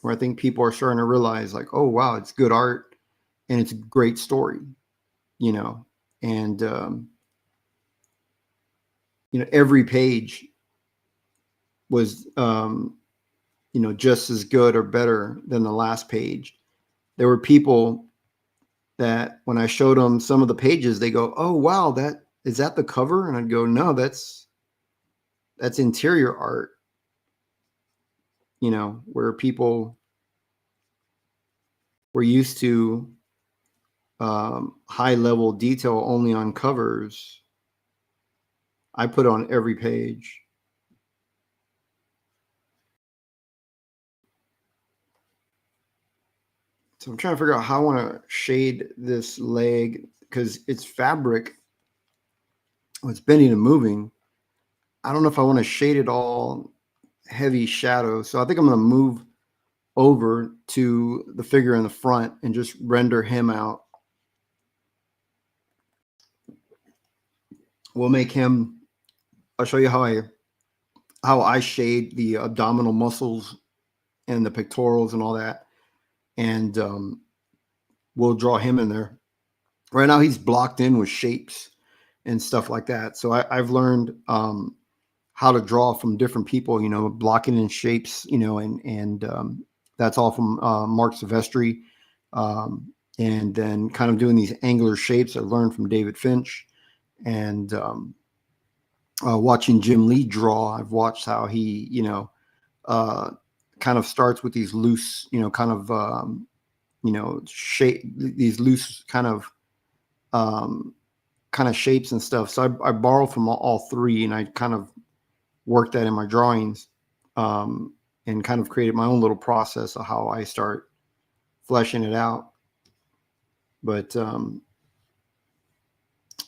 Speaker 3: where I think people are starting to realize, like, oh wow, it's good art and it's a great story, you know. And you know, every page was you know, just as good or better than the last page. There were people that when I showed them some of the pages, they go, oh wow, is that the cover? And I'd go, no, that's interior art. You know, where people were used to high level detail only on covers, I put on every page. So I'm trying to figure out how I want to shade this leg because it's fabric. It's bending and moving. I don't know if I want to shade it all heavy shadow. So I think I'm going to move over to the figure in the front and just render him out. We'll make him, I'll show you how I shade the abdominal muscles and the pectorals and all that. And we'll draw him in there. Right now he's blocked in with shapes and stuff like that. So I've learned how to draw from different people, you know, blocking in shapes, you know, and that's all from Mark Silvestri. And then kind of doing these angular shapes I learned from David Finch. And watching Jim Lee draw, I've watched how he, you know, kind of starts with these loose, you know, kind of, you know, shape, these loose kind of shapes and stuff. So I borrow from all three, and I kind of work that in my drawings, and kind of created my own little process of how I start fleshing it out. But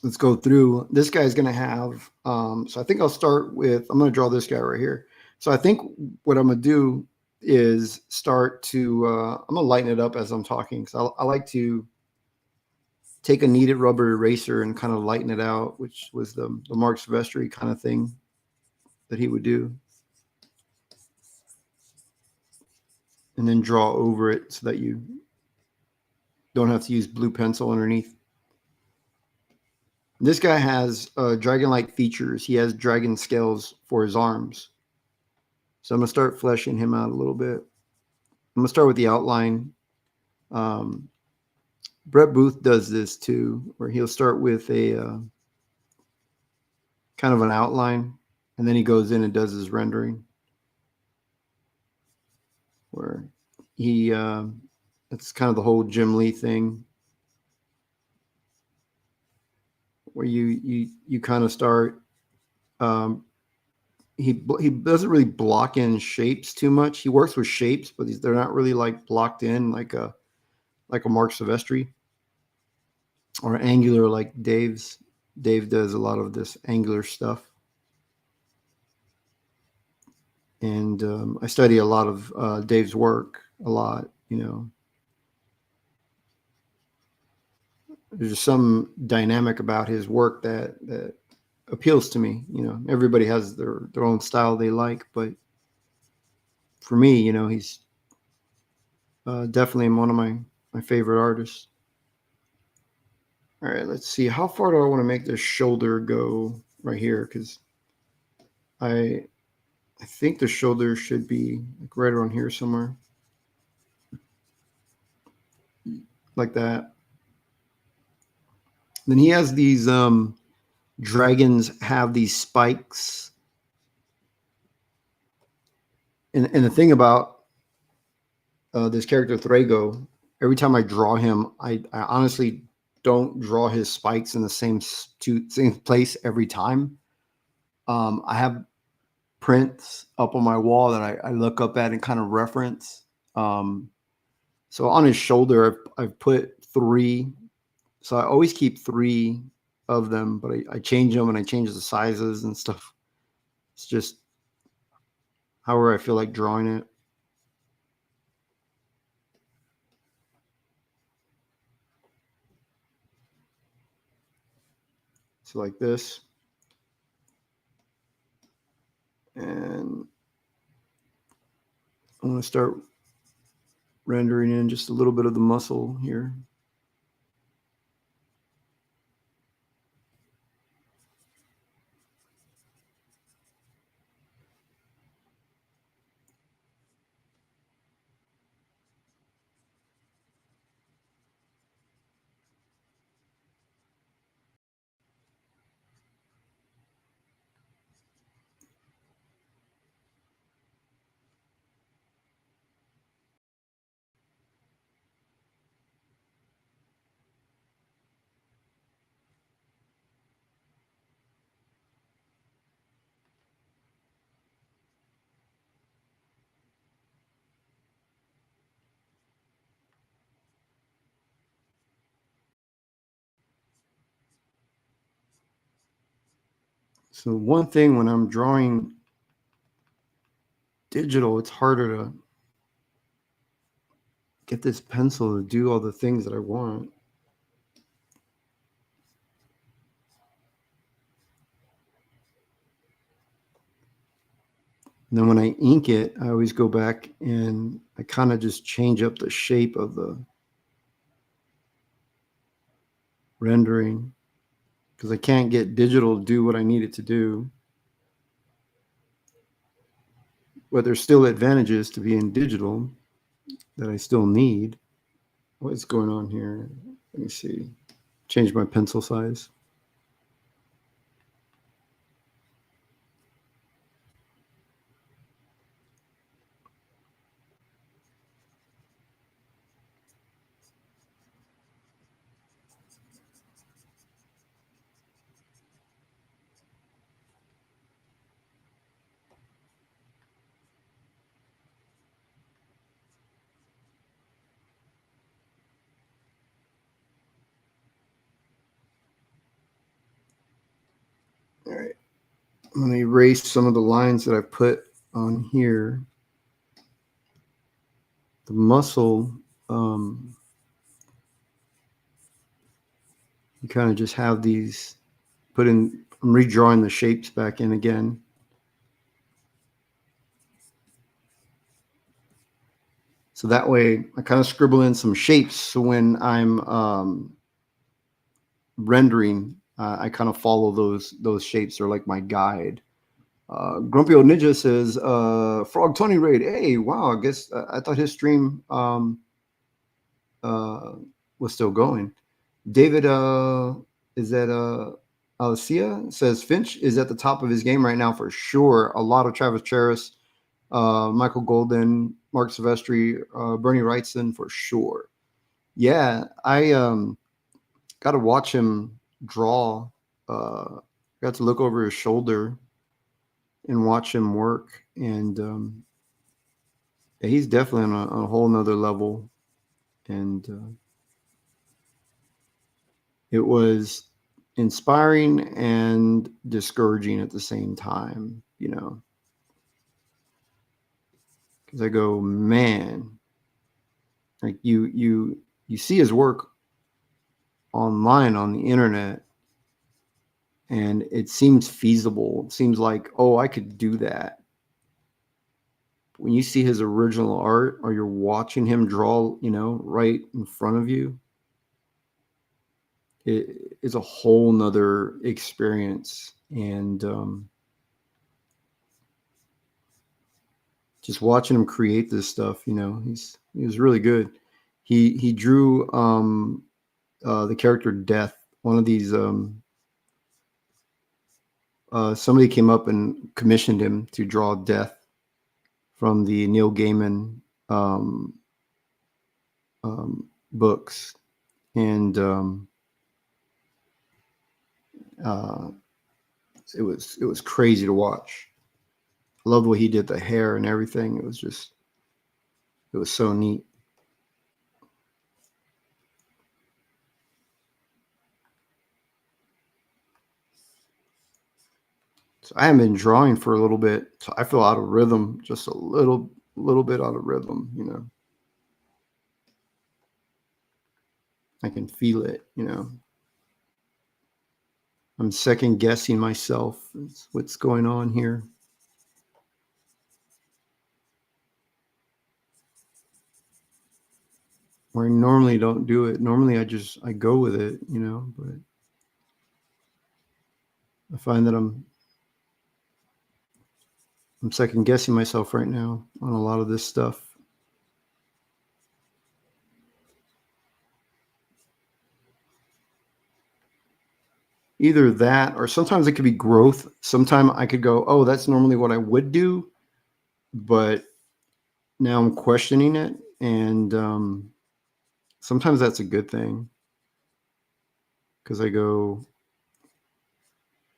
Speaker 3: let's go through. This guy's going to have, so I think I'll start with, I'm going to draw this guy right here. So I think what I'm going to do is start to, I'm going to lighten it up as I'm talking. So I like to take a kneaded rubber eraser and kind of lighten it out, which was the Mark Silvestri kind of thing that he would do. And then draw over it so that you don't have to use blue pencil underneath. This guy has dragon-like features. He has dragon scales for his arms. So I'm going to start fleshing him out a little bit. I'm going to start with the outline. Brett Booth does this too, where he'll start with a kind of an outline, and then he goes in and does his rendering. Where he, it's kind of the whole Jim Lee thing, where you kind of start. He doesn't really block in shapes too much. He works with shapes, but they're not really like blocked in like a Mark Silvestri or angular like Dave's. Dave does a lot of this angular stuff. And I study a lot of Dave's work, a lot, you know. There's just some dynamic about his work that appeals to me. You know, everybody has their own style they like, but for me, you know, he's definitely one of my favorite artists. All right, let's see. How far do I want to make this shoulder go right here? Because I think the shoulder should be like right around here somewhere. Like that. Then he has these dragons have these spikes. And the thing about this character Thrago, every time I draw him, I honestly don't draw his spikes in the same place every time. I have prints up on my wall that I look up at and kind of reference. So on his shoulder, I've put 3. So I always keep 3 of them, but I change them and I change the sizes and stuff. It's just however I feel like drawing it. So like this. And I'm going to start rendering in just a little bit of the muscle here. So one thing when I'm drawing digital, it's harder to get this pencil to do all the things that I want. And then when I ink it, I always go back and I kind of just change up the shape of the rendering because I can't get digital to do what I need it to do. But there's still advantages to being digital that I still need. What's going on here? Let me see. Change my pencil size. All right. I'm going to erase some of the lines that I put on here. The muscle, you kind of just have these put in. I'm redrawing the shapes back in again. So that way I kind of scribble in some shapes. So when I'm rendering, I kind of follow those shapes. They're like my guide. Grumpy Old Ninja says, Frog Tony Raid. Hey, wow. I guess I thought his stream was still going. David, is that Alicia says Finch is at the top of his game right now for sure. A lot of Travis Charest, Michael Golden, Mark Silvestri, Bernie Wrightson for sure. Yeah, I got to watch him draw. Got to look over his shoulder and watch him work. And he's definitely on a whole nother level. And it was inspiring and discouraging at the same time, you know, because I go, man, like you see his work online on the internet and it seems feasible. It seems like, oh, I could do that. When you see his original art or you're watching him draw, you know, right in front of you, it is a whole nother experience. And just watching him create this stuff, you know, he was really good. He drew the character Death. One of these somebody came up and commissioned him to draw Death from the Neil Gaiman books, and it was crazy to watch. I loved what he did, the hair and everything. It was so neat. So I haven't been drawing for a little bit, so I feel out of rhythm, just a little bit out of rhythm, you know. I can feel it, you know. I'm second guessing myself. It's what's going on here. Where I normally don't do it. Normally I go with it, you know, but I find that I'm second guessing myself right now on a lot of this stuff. Either that, or sometimes it could be growth. Sometimes I could go, oh, that's normally what I would do, but now I'm questioning it. And sometimes that's a good thing, because I go,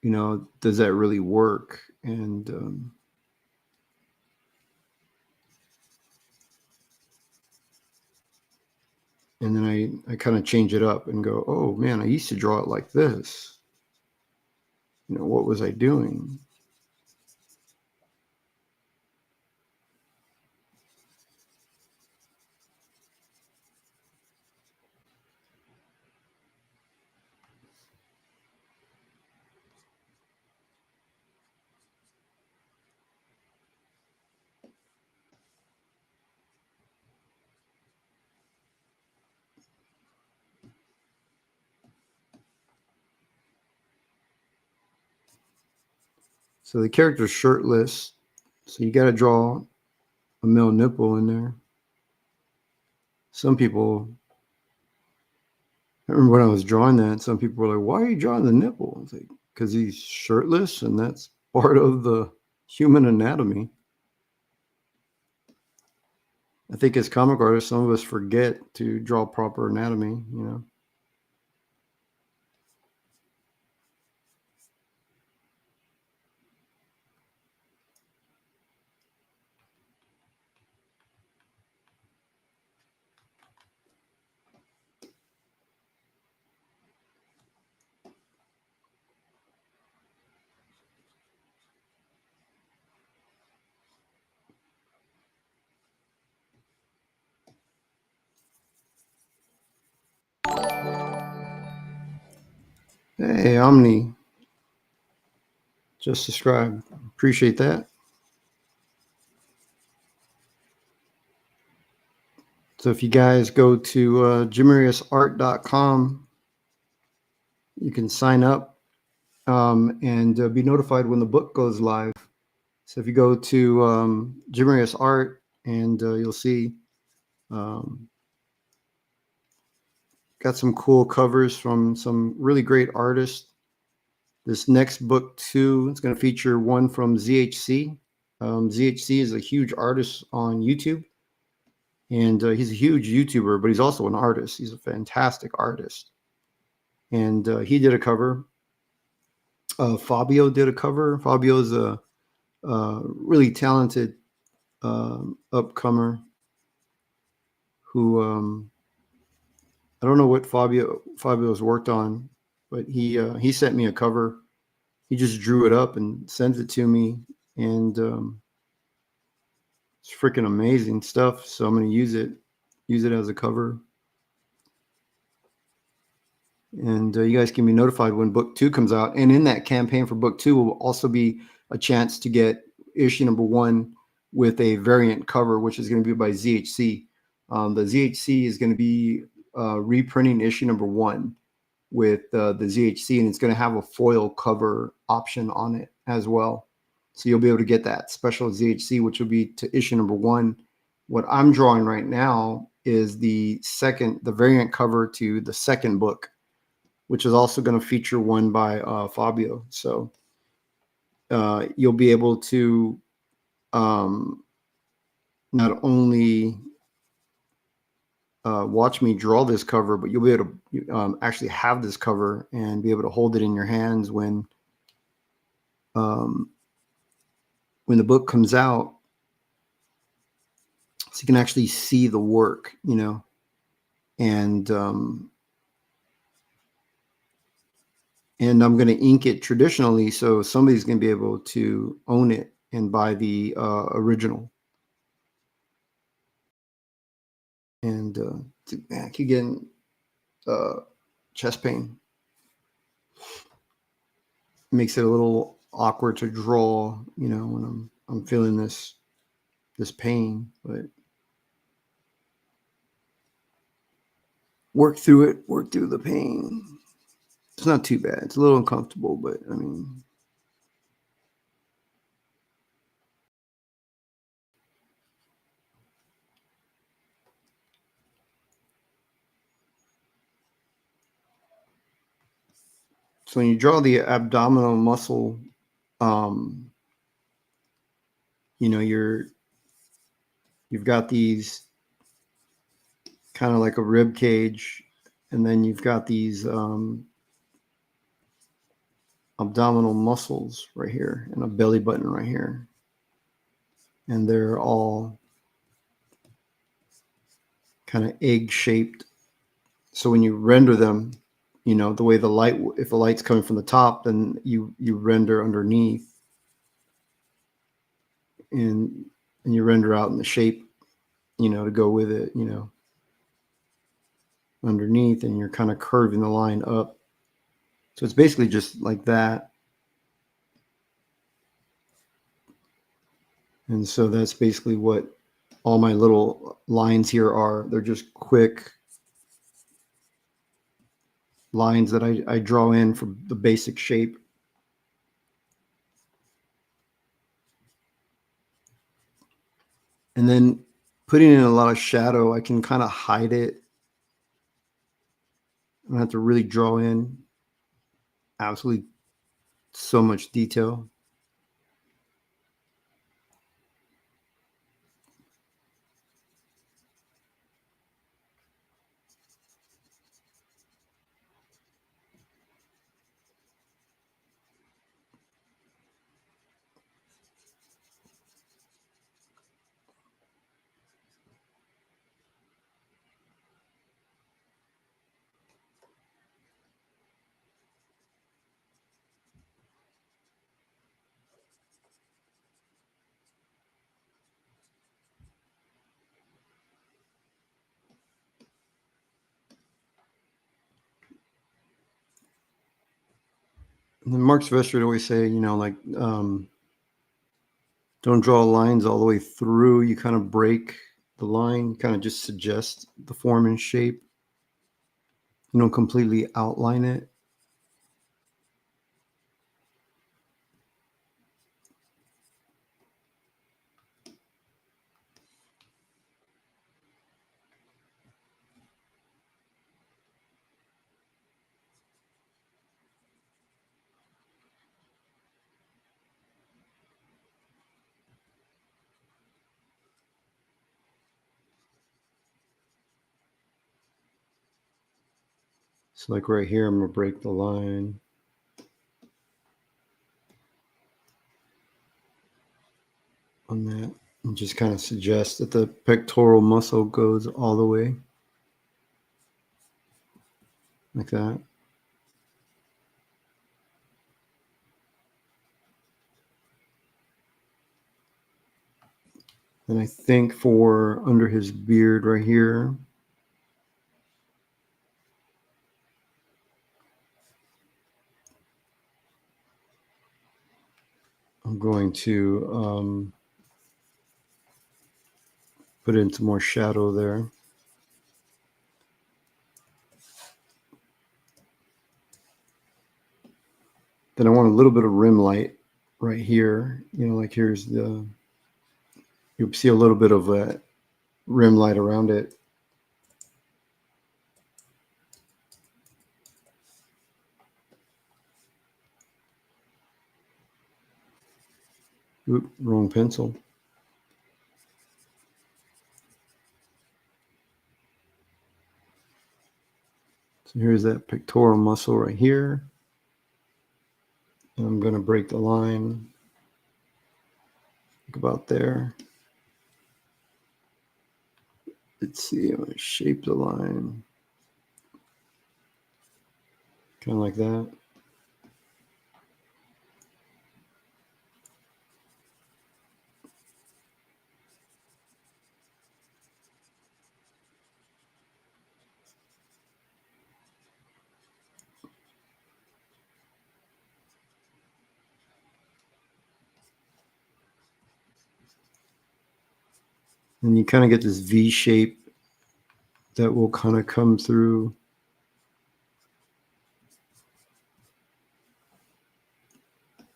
Speaker 3: you know, does that really work? And then I kind of change it up and go, oh man, I used to draw it like this. what was I doing? So the character's shirtless. So you got to draw a male nipple in there. Some people, I remember when I was drawing that, some people were like, why are you drawing the nipple? I was like, because he's shirtless and that's part of the human anatomy. I think as comic artists, some of us forget to draw proper anatomy, Hey, Omni, just subscribed. Appreciate that. So if you guys go to jimmeriusart.com, you can sign up and be notified when the book goes live. So if you go to Jimmerius Art, and you'll see got some cool covers from some really great artists. This next book too, it's going to feature one from ZHC. ZHC is a huge artist on YouTube, and he's a huge YouTuber, but he's also an artist. He's a fantastic artist, and he did a cover. Fabio did a cover. Fabio's a really talented upcomer who I don't know what Fabio's worked on, but he sent me a cover. He just drew it up and sent it to me, and it's freaking amazing stuff. So I'm going to use it as a cover. And you guys can be notified when book 2 comes out. And in that campaign for book 2 will also be a chance to get issue number 1 with a variant cover, which is going to be by ZHC. The ZHC is going to be reprinting issue number 1 with the ZHC, and it's going to have a foil cover option on it as well. So you'll be able to get that special ZHC, which will be to issue number 1. What I'm drawing right now is the variant cover to the second book, which is also going to feature one by Fabio. So you'll be able to not only watch me draw this cover, but you'll be able to actually have this cover and be able to hold it in your hands when the book comes out, so you can actually see the work, and I'm going to ink it traditionally, so somebody's going to be able to own it and buy the original. And man, I keep getting chest pain. It makes it a little awkward to draw, when I'm feeling this pain, but work through the pain. It's not too bad. It's a little uncomfortable, but I mean, so when you draw the abdominal muscle, you've got these kind of like a rib cage, and then you've got these abdominal muscles right here and a belly button right here, and they're all kind of egg shaped. So when you render them, you know, the way the light, if the light's coming from the top, then you render underneath, and you render out in the shape, you know, to go with it, you know, underneath, and you're kind of curving the line up. So it's basically just like that. And so that's basically what all my little lines here are. They're just quick lines that I draw in for the basic shape. And then putting in a lot of shadow, I can kind of hide it. I don't have to really draw in absolutely so much detail. And then Mark Sylvester would always say, you know, like, don't draw lines all the way through. You kind of break the line, kind of just suggest the form and shape. You don't completely outline it. So like right here, I'm going to break the line. On that, and just kind of suggest that the pectoral muscle goes all the way. Like that. And I think for under his beard right here, I'm going to put in some more shadow there. Then I want a little bit of rim light right here. You know, like here's the, you'll see a little bit of that rim light around it. Oop, wrong pencil. So here's that pectoral muscle right here. And I'm going to break the line like about there. Let's see, I'm going to shape the line. Kind of like that. And you kind of get this V shape that will kind of come through.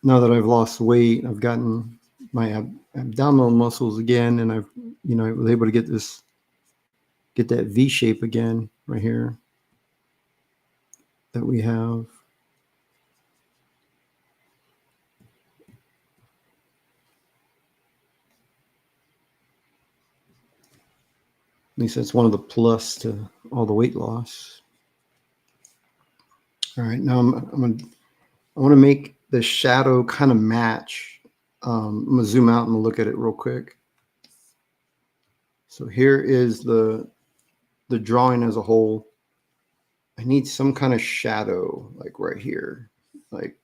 Speaker 3: Now that I've lost weight, I've gotten my abdominal muscles again, and I've, you know, I was able to get that V shape again right here that we have. At least that's one of the plus to all the weight loss. All right, now I want to make the shadow kind of match. I'm gonna zoom out and look at it real quick. So here is the drawing as a whole. I need some kind of shadow, like right here. Like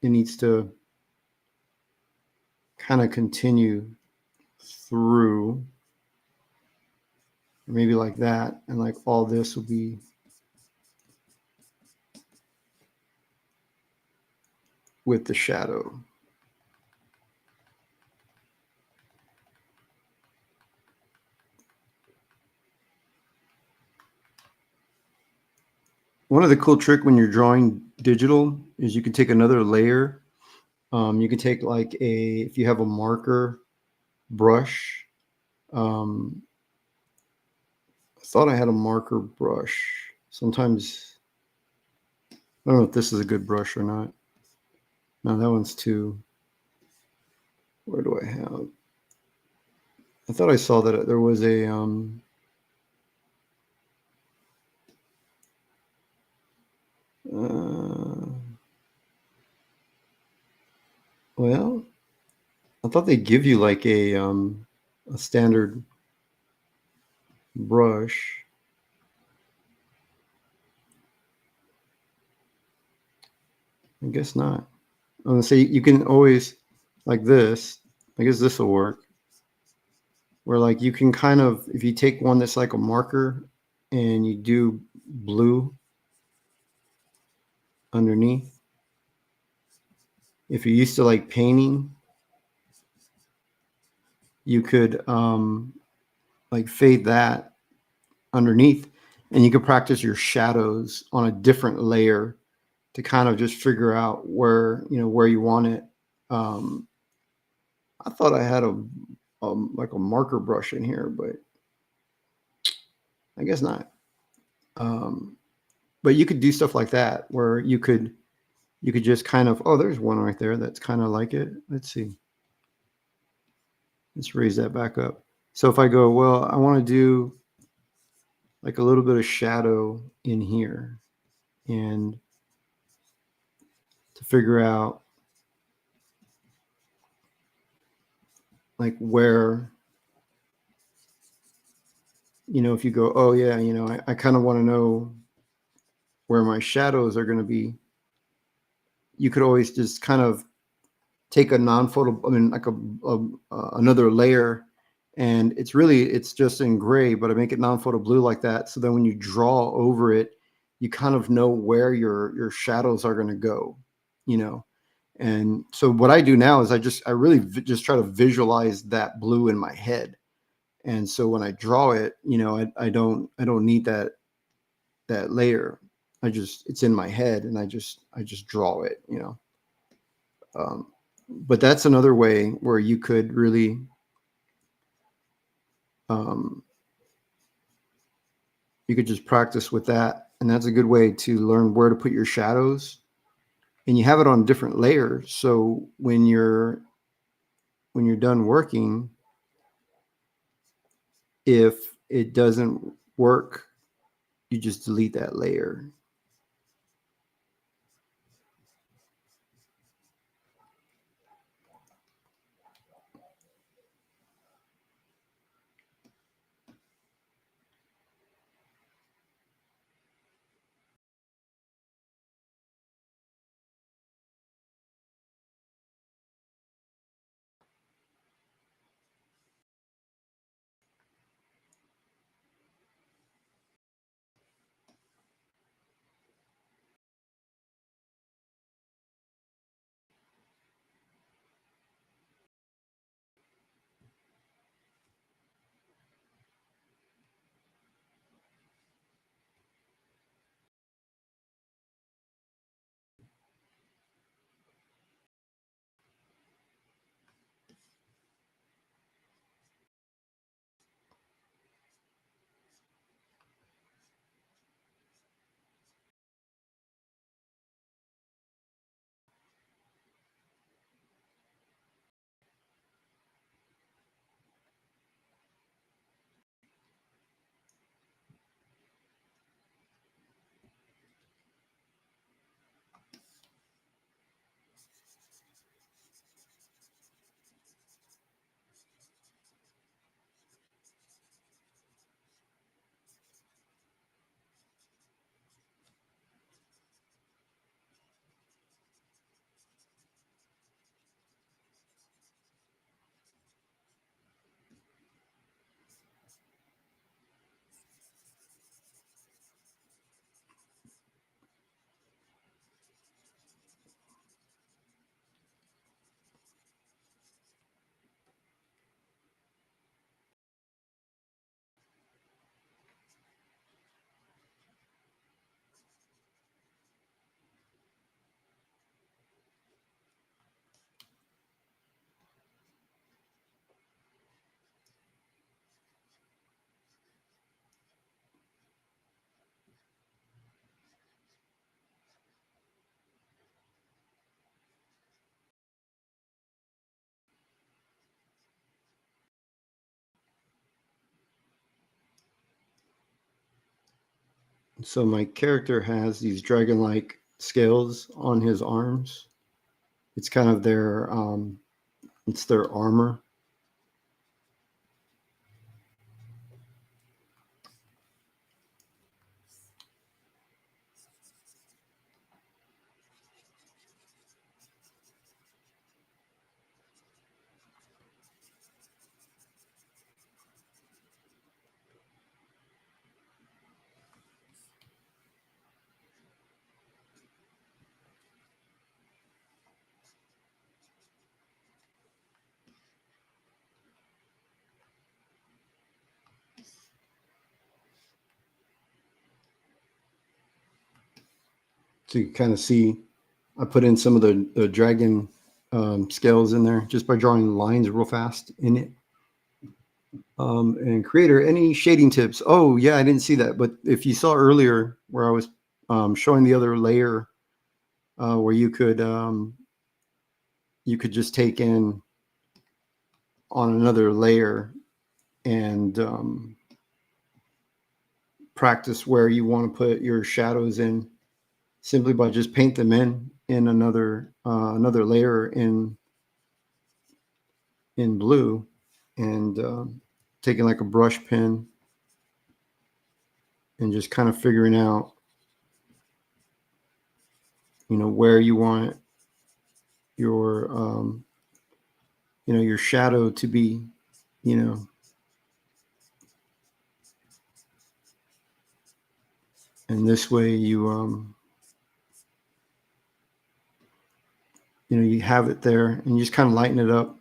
Speaker 3: it needs to kind of continue through, maybe like that, and like all this will be with the shadow. One of the cool trick when you're drawing digital is you can take another layer. You can take like if you have a marker brush. I thought I had a marker brush. Sometimes, I don't know if this is a good brush or not. No, that one's too. Where do I have? I thought I saw that there was a well, I thought they give you like a standard brush. I guess not. I'm gonna say you can always like this. I guess this will work. Where like you can kind of, if you take one that's like a marker and you do blue underneath. If you're used to like painting, you could like fade that underneath, and you could practice your shadows on a different layer to kind of just figure out where you want it. I thought I had a like a marker brush in here, but I guess not. But you could do stuff like that where you could just kind of, oh, there's one right there that's kind of like it. Let's see. Let's raise that back up. So if I go, well, I want to do like a little bit of shadow in here, and to figure out like where, if you go, oh yeah, I kind of want to know where my shadows are going to be, you could always just kind of take a non-photo, like another layer, and it's just in gray, but I make it non-photo blue like that. So then when you draw over it, you kind of know where your shadows are going to go, And so what I do now is I really just try to visualize that blue in my head. And so when I draw it, I don't need that layer. It's in my head, and I just draw it, but that's another way where you could really you could just practice with that, and that's a good way to learn where to put your shadows, and you have it on different layers. So when you're done working, if it doesn't work, you just delete that layer. So my character has these dragon-like scales on his arms. It's kind of their it's their armor. So you kind of see, I put in some of the dragon scales in there just by drawing lines real fast in it. And creator, any shading tips? Oh yeah, I didn't see that. But if you saw earlier where I was showing the other layer, where you could just take in on another layer and practice where you want to put your shadows in, simply by just paint them in another layer in blue, and taking like a brush pen and just kind of figuring out, where you want your your shadow to be, and this way you you have it there and you just kind of lighten it up.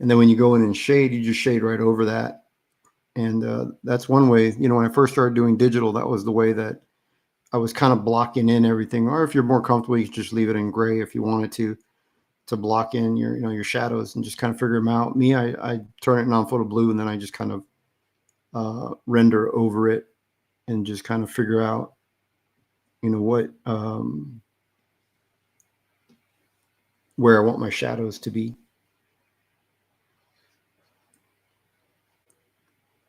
Speaker 3: And then when you go in and shade, you just shade right over that. And that's one way, when I first started doing digital, that was the way that I was kind of blocking in everything. Or if you're more comfortable, you can just leave it in gray if you wanted to block in your, your shadows and just kind of figure them out. Me, I turn it non-photo blue and then I just kind of render over it and just kind of figure out, what, where I want my shadows to be.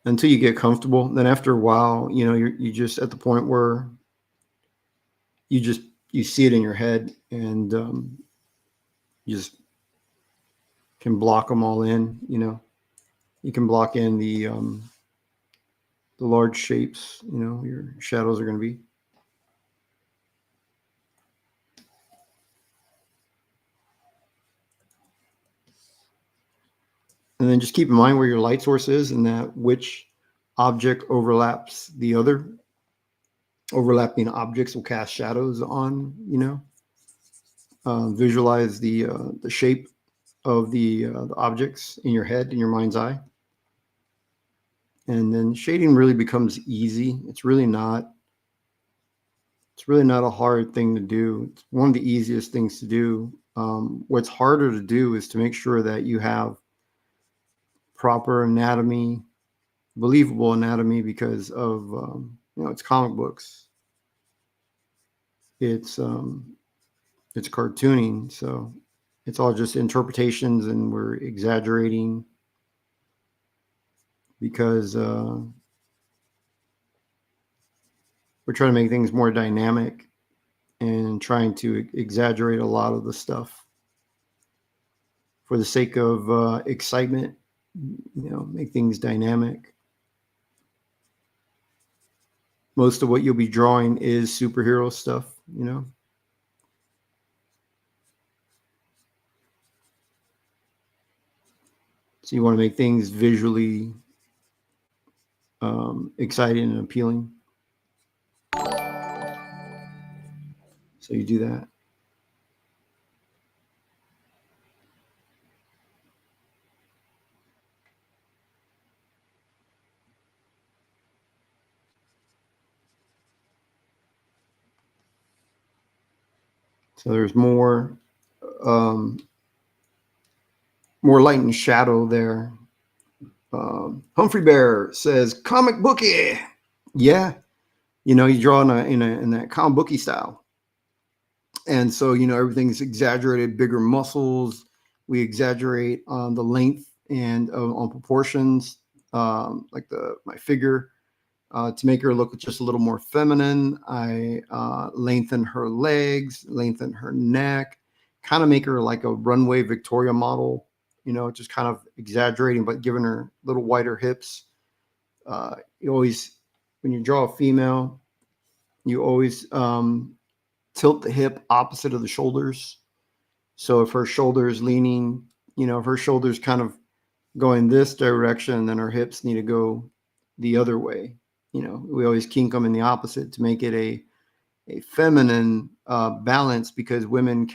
Speaker 3: Until you get comfortable. Then after a while, you just at the point where you see it in your head, and you just can block them all in. You can block in the large shapes, your shadows are going to be. And then just keep in mind where your light source is and that which object overlaps the other. Overlapping objects will cast shadows on, visualize the shape of the objects in your head, in your mind's eye. And then shading really becomes easy. It's really not a hard thing to do. It's one of the easiest things to do. What's harder to do is to make sure that you have proper anatomy, believable anatomy, because of it's comic books. It's cartooning, so it's all just interpretations, and we're exaggerating because we're trying to make things more dynamic and trying to exaggerate a lot of the stuff for the sake of excitement. Make things dynamic. Most of what you'll be drawing is superhero stuff, So you want to make things visually exciting and appealing. So you do that. So there's more light and shadow there. Humphrey Bear says, "Comic booky." Yeah, you draw in that comic booky style, and so everything's exaggerated, bigger muscles. We exaggerate on the length and on proportions, like my figure. To make her look just a little more feminine, I lengthen her legs, lengthen her neck, kind of make her like a runway Victoria model, just kind of exaggerating, but giving her little wider hips. You always, when you draw a female, you always tilt the hip opposite of the shoulders. So if her shoulder is leaning, if her shoulder's kind of going this direction, then her hips need to go the other way. We always kink them in the opposite to make it a feminine balance, because females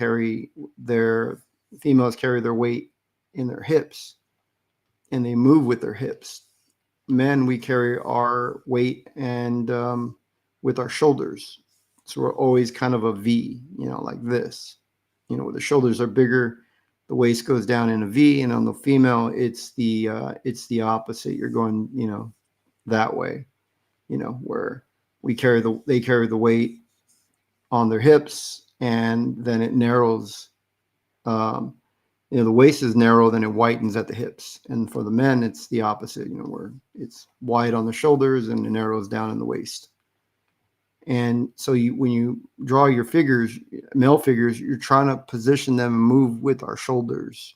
Speaker 3: carry their weight in their hips and they move with their hips. Men, we carry our weight and with our shoulders. So we're always kind of a V, like this, where the shoulders are bigger, the waist goes down in a V, and on the female, it's the opposite. You're going, that way, where they carry the weight on their hips, and then it narrows. The waist is narrow, then it widens at the hips. And for the men, it's the opposite, where it's wide on the shoulders and it narrows down in the waist. And so when you draw your figures, male figures, you're trying to position them and move with our shoulders,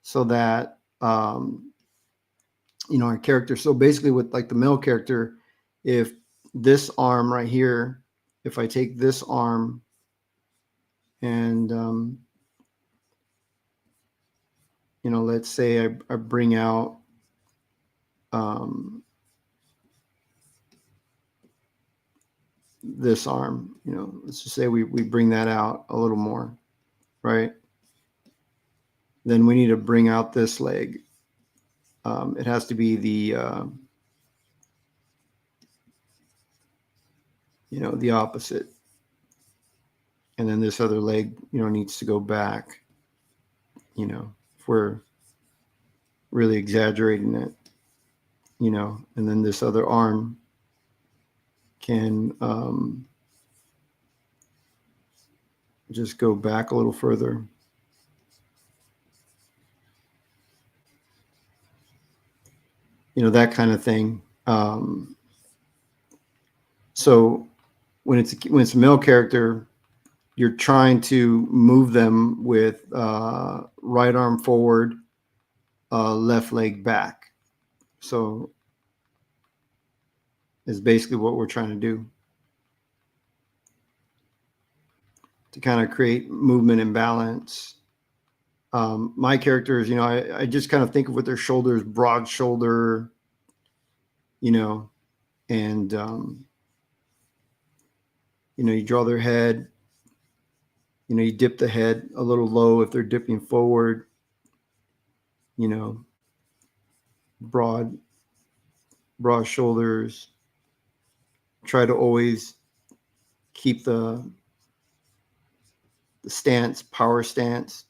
Speaker 3: so that, our character. So basically with like the male character, if this arm right here, if I take this arm and, let's say I bring out, this arm, let's just say we bring that out a little more, right? Then we need to bring out this leg. It has to be the opposite. And then this other leg, needs to go back, if we're really exaggerating it, and then this other arm can just go back a little further. That kind of thing. So when it's a male character, you're trying to move them with right arm forward, left leg back. So is basically what we're trying to do, to kind of create movement and balance. My characters, I just kind of think of with their shoulders, broad shoulder, and, you draw their head, you dip the head a little low if they're dipping forward, broad shoulders. Try to always keep the stance, power stance,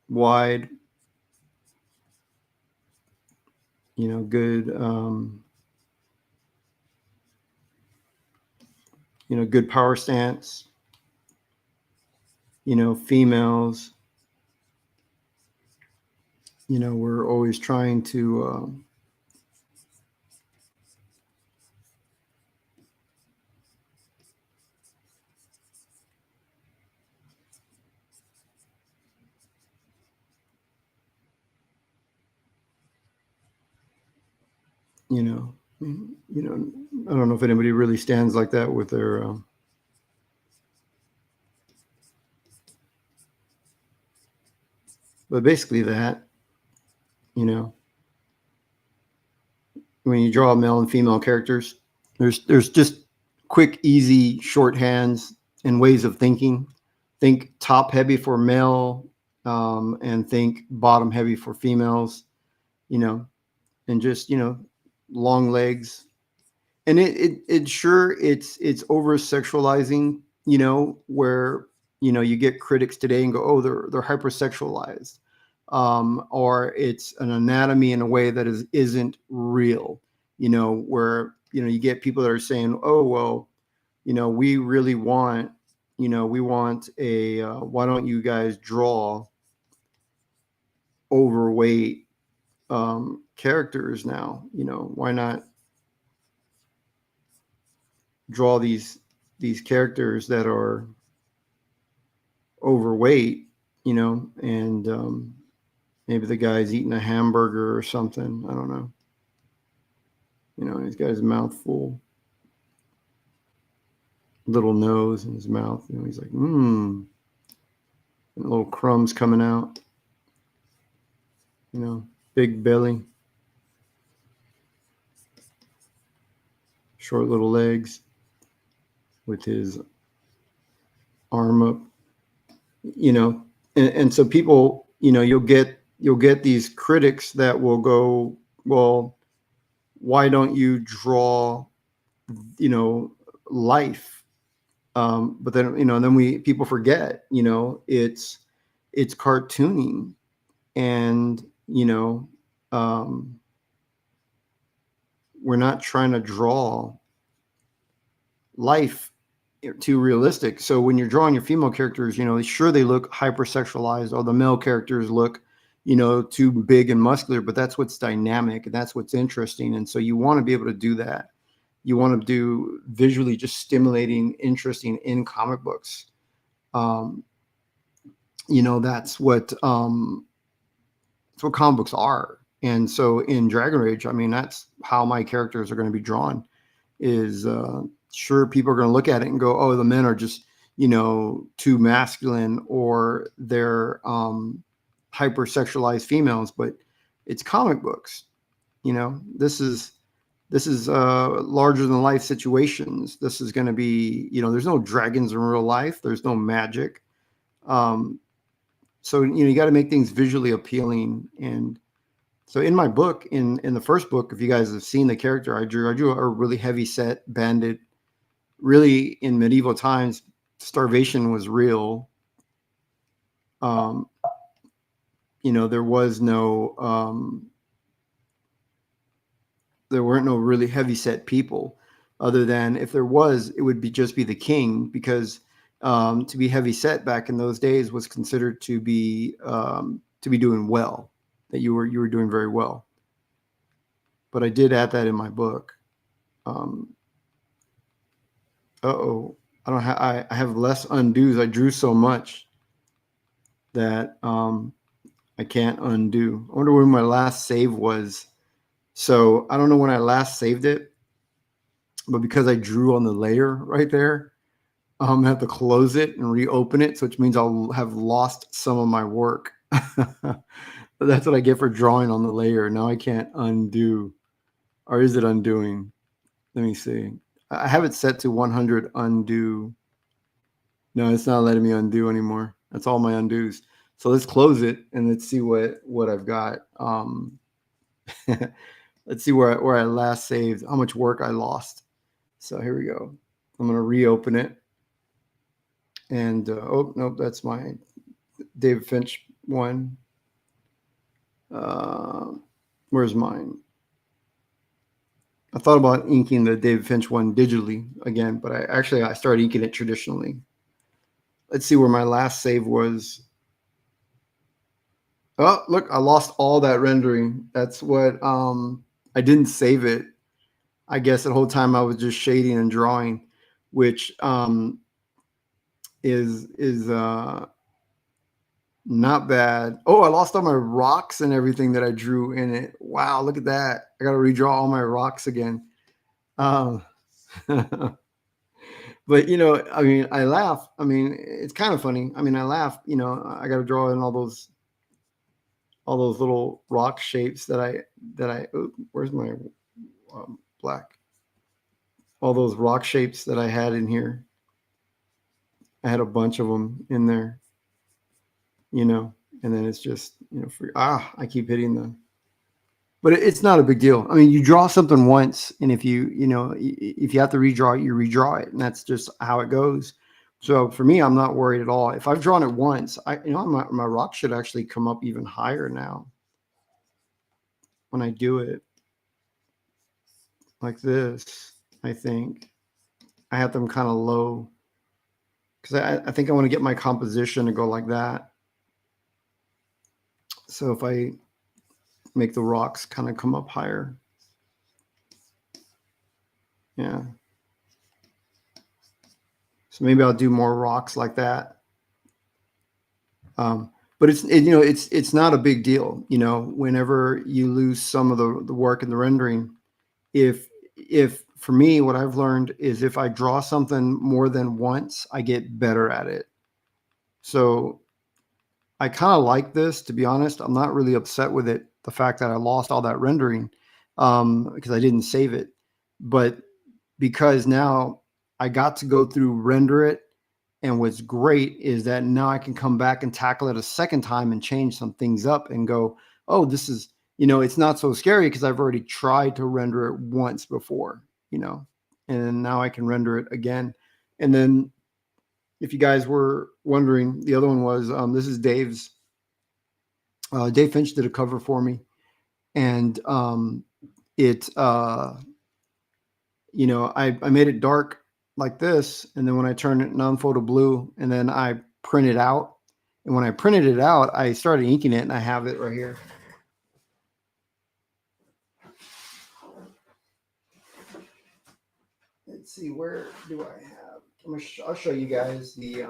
Speaker 3: wide, good, good power stance. Females, we're always trying to, I don't know if anybody really stands like that with their, but basically that, when you draw male and female characters, there's just quick, easy shorthands and ways of thinking. Think top heavy for male, and think bottom heavy for females, and just, long legs. And it's over sexualizing, where, you get critics today and go, oh, they're hypersexualized. Or it's an anatomy in a way that isn't real, where, you get people that are saying, oh, well, we really want, we want a, why don't you guys draw overweight characters now? Why not, draw these characters that are overweight, and maybe the guy's eating a hamburger or something. I don't know. He's got his mouth full, little nose in his mouth. He's like, and little crumbs coming out. Big belly, short little legs, with his arm up. And so people, you'll get these critics that will go, well, why don't you draw, life? But then, then people forget, it's cartooning, and, we're not trying to draw life too realistic. So when you're drawing your female characters, sure, they look hypersexualized, or the male characters look, too big and muscular, but that's what's dynamic and that's what's interesting. And so you want to be able to do that. You want to do visually just stimulating, interesting in comic books. That's what comic books are. And so in Dragonrage, that's how my characters are going to be drawn. Is sure, people are going to look at it and go, oh, the men are just, too masculine, or they're hypersexualized females. But it's comic books. This is larger than life situations. This is going to be, there's no dragons in real life. There's no magic. So, you got to make things visually appealing. And so in my book, in the first book, if you guys have seen the character I drew a really heavy set bandit. Really, in medieval times, starvation was real. There was no, there weren't no really heavy set people, other than, if there was, it would just be the king, because to be heavy set back in those days was considered to be doing well, that you were doing very well. But I did add that in my book. I have less undos. I drew so much that I can't undo. I wonder when my last save was. So I don't know when I last saved it, but because I drew on the layer right there, I have to close it and reopen it, which means I'll have lost some of my work. But that's what I get for drawing on the layer. Now I can't undo. Or is it undoing? Let me see. I have it set to 100 undo. No, it's not letting me undo anymore. That's all my undos. So let's close it and let's see what I've got. Let's see where I last saved, how much work I lost. So here we go. I'm going to reopen it. And, oh, nope, that's my David Finch one. Where's mine? I thought about inking the David Finch one digitally again, but I started inking it traditionally. Let's see where my last save was. Oh, look, I lost all that rendering. That's what, I didn't save it. I guess the whole time I was just shading and drawing, which is not bad. Oh, I lost all my rocks and everything that I drew in it. Wow, look at that. I got to redraw all my rocks again. But, I laugh. It's kind of funny. I laugh, I got to draw in all those little rock shapes where's my black? All those rock shapes that I had in here. I had a bunch of them in there, and then it's just, I keep hitting them. But it's not a big deal. You draw something once, and if you have to redraw it, you redraw it, and that's just how it goes. So for me, I'm not worried at all. If I've drawn it once, my rock should actually come up even higher now when I do it like this. I think I have them kind of low because I think I want to get my composition to go like that. So if I make the rocks kind of come up higher. Yeah. So maybe I'll do more rocks like that. But it's not a big deal. Whenever you lose some of the work in the rendering, if for me, what I've learned is if I draw something more than once, I get better at it. So I kind of like this, to be honest. I'm not really upset with it, the fact that I lost all that rendering, because I didn't save it. But because now I got to go through, render it, and what's great is that now I can come back and tackle it a second time and change some things up and go, oh, this is, it's not so scary because I've already tried to render it once before, and now I can render it again. And then if you guys were wondering, the other one was, this is Dave's. Dave Finch did a cover for me, and I made it dark like this, and then when I turned it non-photo blue, and then I print it out, and when I printed it out, I started inking it, and I have it right here. Let's see, where do I have? I'll show you guys the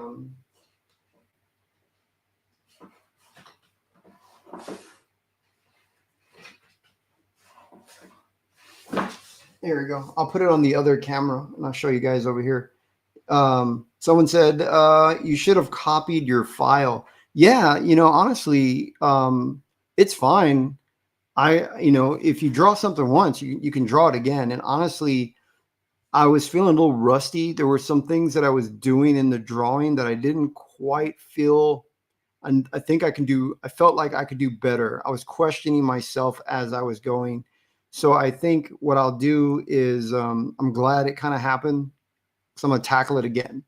Speaker 3: Here we go. I'll put it on the other camera, and I'll show you guys over here. Someone said, you should have copied your file. Yeah, honestly, it's fine. If you draw something once, you can draw it again. And honestly, I was feeling a little rusty. There were some things that I was doing in the drawing that I didn't quite feel. And I think I felt like I could do better. I was questioning myself as I was going. So I think what I'll do is, I'm glad it kind of happened. So I'm going to tackle it again.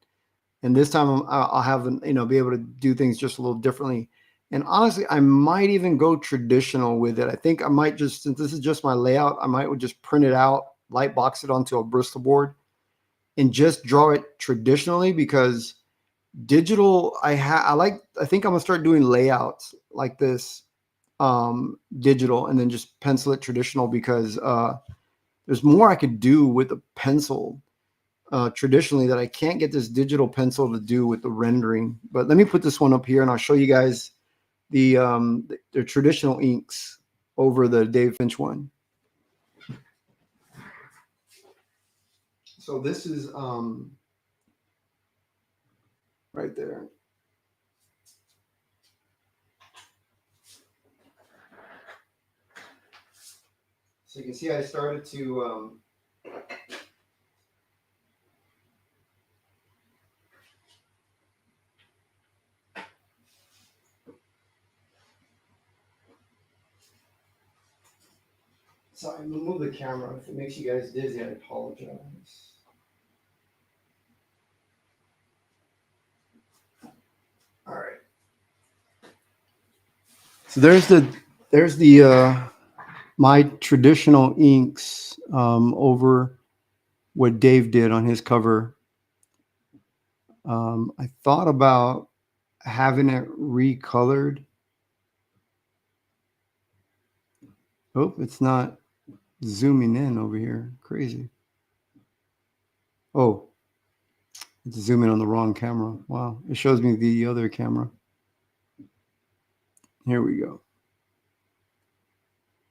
Speaker 3: And this time I'll have, be able to do things just a little differently. And honestly, I might even go traditional with it. I think I might just, since this is just my layout, I might just print it out, light box it onto a Bristol board, and just draw it traditionally, because digital, I think I'm gonna start doing layouts like this, digital, and then just pencil it traditional, because there's more I could do with a pencil traditionally that I can't get this digital pencil to do with the rendering. But let me put this one up here, and I'll show you guys the traditional inks over the Dave Finch one. So this is right there. So you can see I started to sorry, move the camera. If it makes you guys dizzy, I apologize. All right. So there's the my traditional inks over what Dave did on his cover. I thought about having it recolored. Oh, it's not zooming in over here. Crazy. Oh, it's zooming on the wrong camera. Wow, it shows me the other camera. Here we go.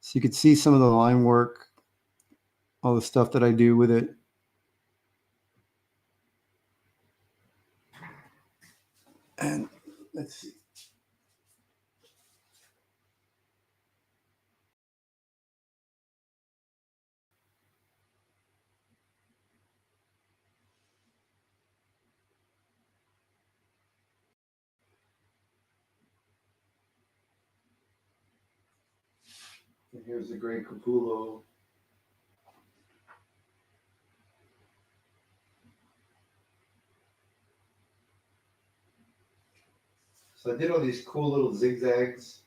Speaker 3: So you could see some of the line work, all the stuff that I do with it. And let's see. And here's the gray Capullo. So I did all these cool little zigzags.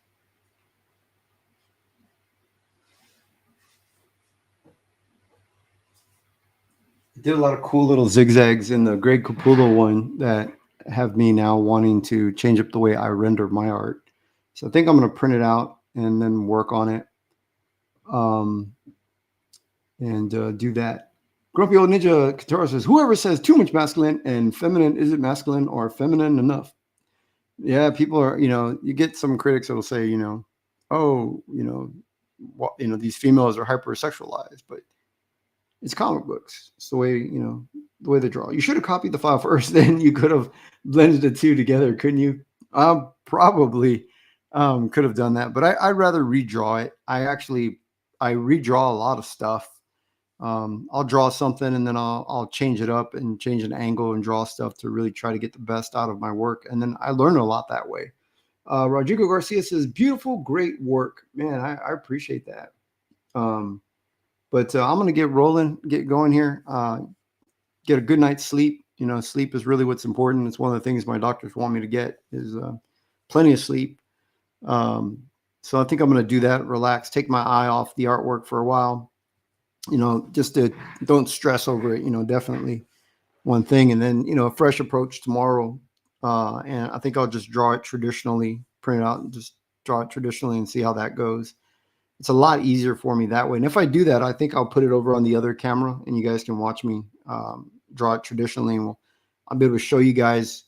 Speaker 3: I did a lot of cool little zigzags in the Greg Capullo one that have me now wanting to change up the way I render my art. So I think I'm going to print it out and then work on it, and do that. Grumpy Old Ninja Katara says, whoever says too much masculine and feminine isn't masculine or feminine enough. Yeah, people are, you get some critics that will say, oh, these females are hypersexualized, but it's comic books. It's the way, the way they draw. You should have copied the file first, then you could have blended the two together, couldn't you? Probably could have done that, but I'd rather redraw it. I redraw a lot of stuff. I'll draw something and then I'll change it up and change an angle and draw stuff to really try to get the best out of my work. And then I learn a lot that way. Rodrigo Garcia says, beautiful, great work. Man, I appreciate that. But I'm going to get rolling, get going here, get a good night's sleep. Sleep is really what's important. It's one of the things my doctors want me to get is plenty of sleep. So I think I'm going to do that, relax, take my eye off the artwork for a while, just to don't stress over it, definitely one thing. And then, a fresh approach tomorrow. And I think I'll just draw it traditionally, print it out and just draw it traditionally and see how that goes. It's a lot easier for me that way. And if I do that, I think I'll put it over on the other camera and you guys can watch me draw it traditionally. And I'll be able to show you guys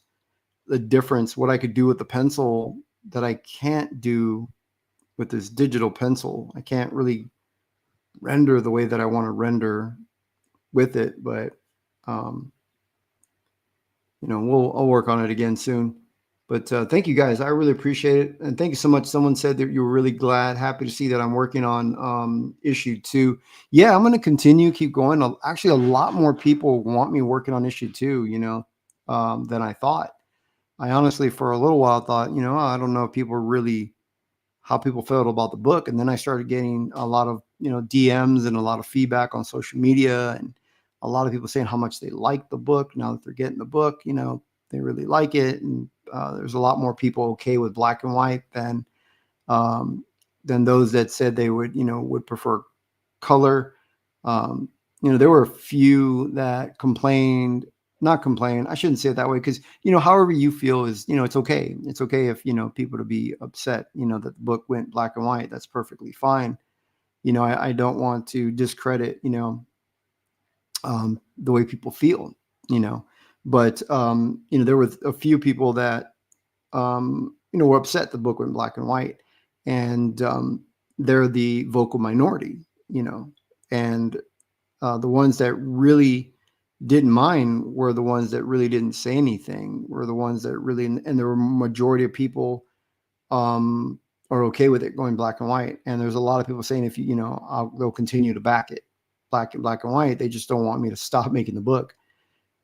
Speaker 3: the difference, what I could do with the pencil that I can't do with this digital pencil. I can't really render the way that I want to render with it, but I'll work on it again soon. But thank you guys. I really appreciate it. And thank you so much. Someone said that you were really glad, happy to see that I'm working on issue 2. Yeah, I'm going to continue, keep going. Actually, a lot more people want me working on issue 2, than I thought. I honestly, for a little while, thought, I don't know if people really, how people felt about the book. And then I started getting a lot of, DMs and a lot of feedback on social media and a lot of people saying how much they like the book. Now that they're getting the book, they really like it. And there's a lot more people okay with black and white than those that said they would prefer color. There were a few that not complain. I shouldn't say it that way because, however you feel is, it's okay. It's okay if, people to be upset, that the book went black and white. That's perfectly fine. I don't want to discredit, the way people feel, but, there were a few people that, were upset the book went black and white and they're the vocal minority, and the ones that really didn't mind were the ones that really didn't say anything, were the ones that really, and there were a majority of people are okay with it going black and white. And there's a lot of people saying, if they'll continue to back it black and white. They just don't want me to stop making the book.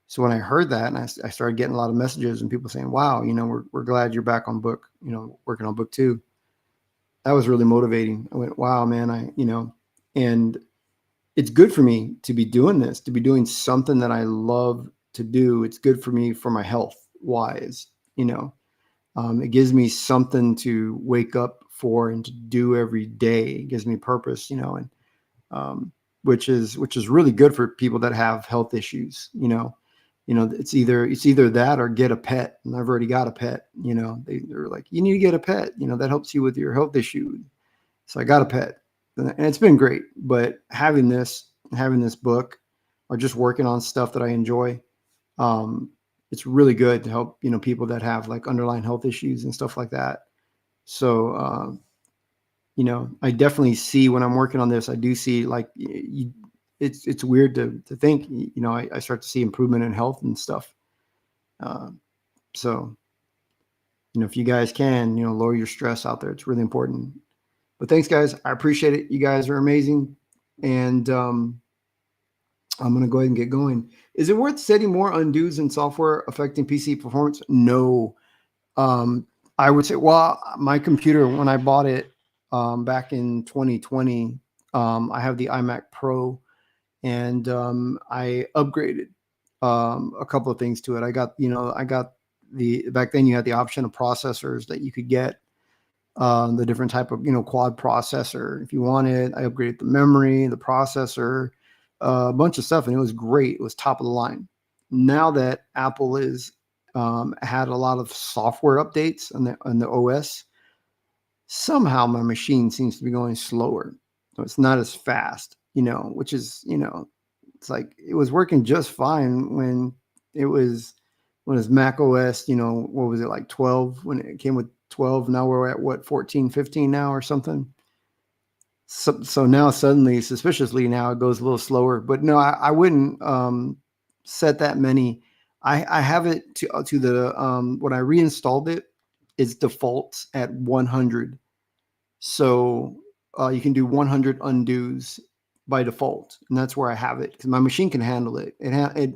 Speaker 3: So when I heard that, and I started getting a lot of messages and people saying, wow, we're glad you're back on book, working on book 2. That was really motivating. I went, wow, man, and it's good for me to be doing this, to be doing something that I love to do. It's good for me for my health wise, it gives me something to wake up for and to do every day. It gives me purpose, and which is really good for people that have health issues. It's either that or get a pet. And I've already got a pet. They're like, you need to get a pet. That helps you with your health issue. So I got a pet, and it's been great. But having this book, or just working on stuff that I enjoy, it's really good to help, people that have like underlying health issues and stuff like that. So, I definitely see when I'm working on this, I do see like, it's weird to think, I start to see improvement in health and stuff. So, if you guys can, lower your stress out there, it's really important. But thanks guys. I appreciate it. You guys are amazing. And, I'm going to go ahead and get going. Is it worth setting more undos in software affecting PC performance? No. I would say, well, my computer, when I bought it back in 2020, I have the iMac Pro, and I upgraded a couple of things to it. I got back then you had the option of processors that you could get, the different type of, quad processor if you wanted. I upgraded the memory, the processor, a bunch of stuff, and it was great. It was top of the line. Now that Apple is had a lot of software updates on the OS, somehow my machine seems to be going slower. So it's not as fast, which is, It's like it was working just fine when it was Mac OS, what was it, like 12 when it came with 12. Now we're at what, 14, 15 now or something. So now suddenly, suspiciously, now it goes a little slower. But no, I wouldn't set that many. I have it to the when I reinstalled it, it's defaults at 100. So you can do 100 undos by default, and that's where I have it because my machine can handle it. I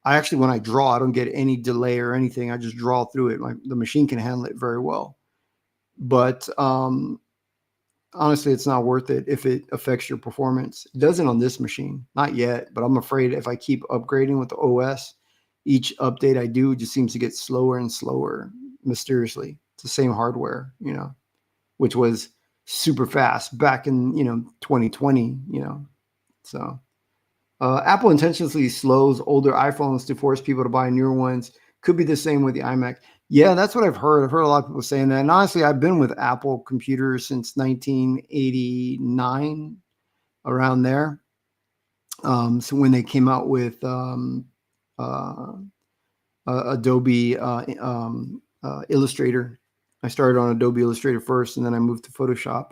Speaker 3: actually, when I draw, I don't get any delay or anything. I just draw through it. The machine can handle it very well. But honestly, it's not worth it if it affects your performance. It doesn't on this machine, not yet, but I'm afraid if I keep upgrading with the OS, each update I do just seems to get slower and slower mysteriously. It's the same hardware, which was super fast back in, 2020, so Apple intentionally slows older iPhones to force people to buy newer ones. Could be the same with the iMac. Yeah, that's what I've heard. I've heard a lot of people saying that. And honestly, I've been with Apple computers since 1989, around there. So when they came out with Adobe Illustrator, I started on Adobe Illustrator first, and then I moved to Photoshop.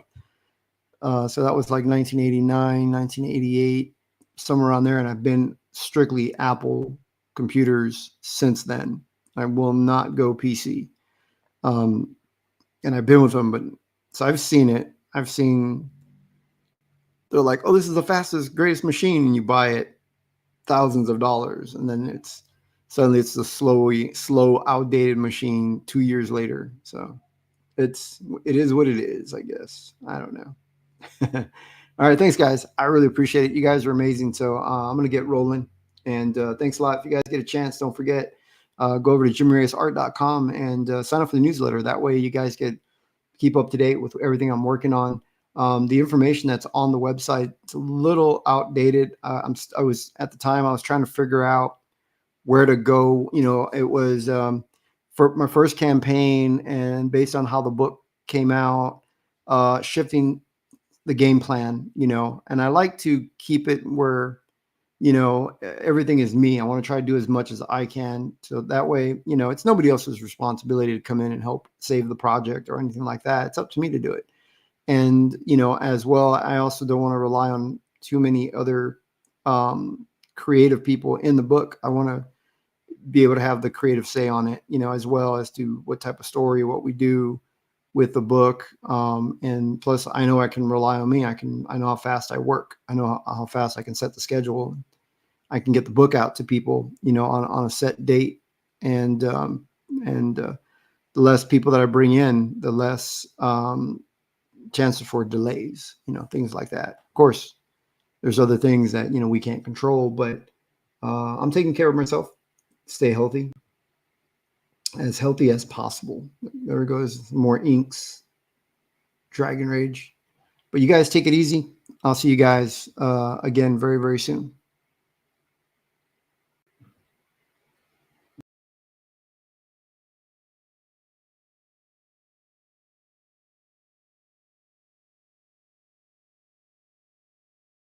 Speaker 3: So that was like 1989, 1988, somewhere around there. And I've been strictly Apple computers since then. I will not go PC. And I've been with them, but so I've seen it. They're like, oh, this is the fastest, greatest machine. And you buy it thousands of dollars. And then suddenly it's a slow, outdated machine 2 years later. So it is what it is, I guess. I don't know. All right. Thanks, guys. I really appreciate it. You guys are amazing. So I'm going to get rolling. And thanks a lot. If you guys get a chance, don't forget, go over to jimmyreyesart.com and sign up for the newsletter. That way you guys keep up to date with everything I'm working on. The information that's on the website, it's a little outdated. I was trying to figure out where to go. It was for my first campaign, and based on how the book came out, shifting the game plan, and I like to keep it where, everything is me. I want to try to do as much as I can. So that way, it's nobody else's responsibility to come in and help save the project or anything like that. It's up to me to do it. And, as well, I also don't want to rely on too many other creative people in the book. I want to be able to have the creative say on it, as well as to what type of story, what we do with the book. And plus I know I can rely on me. I know how fast I work. I know how fast I can set the schedule. I can get the book out to people, on a set date. And the less people that I bring in, the less chances for delays, things like that. Of course, there's other things that, we can't control, but I'm taking care of myself, stay healthy, as healthy as possible. There it goes. More inks, Dragonrage. But you guys take it easy. I'll see you guys again very, very soon.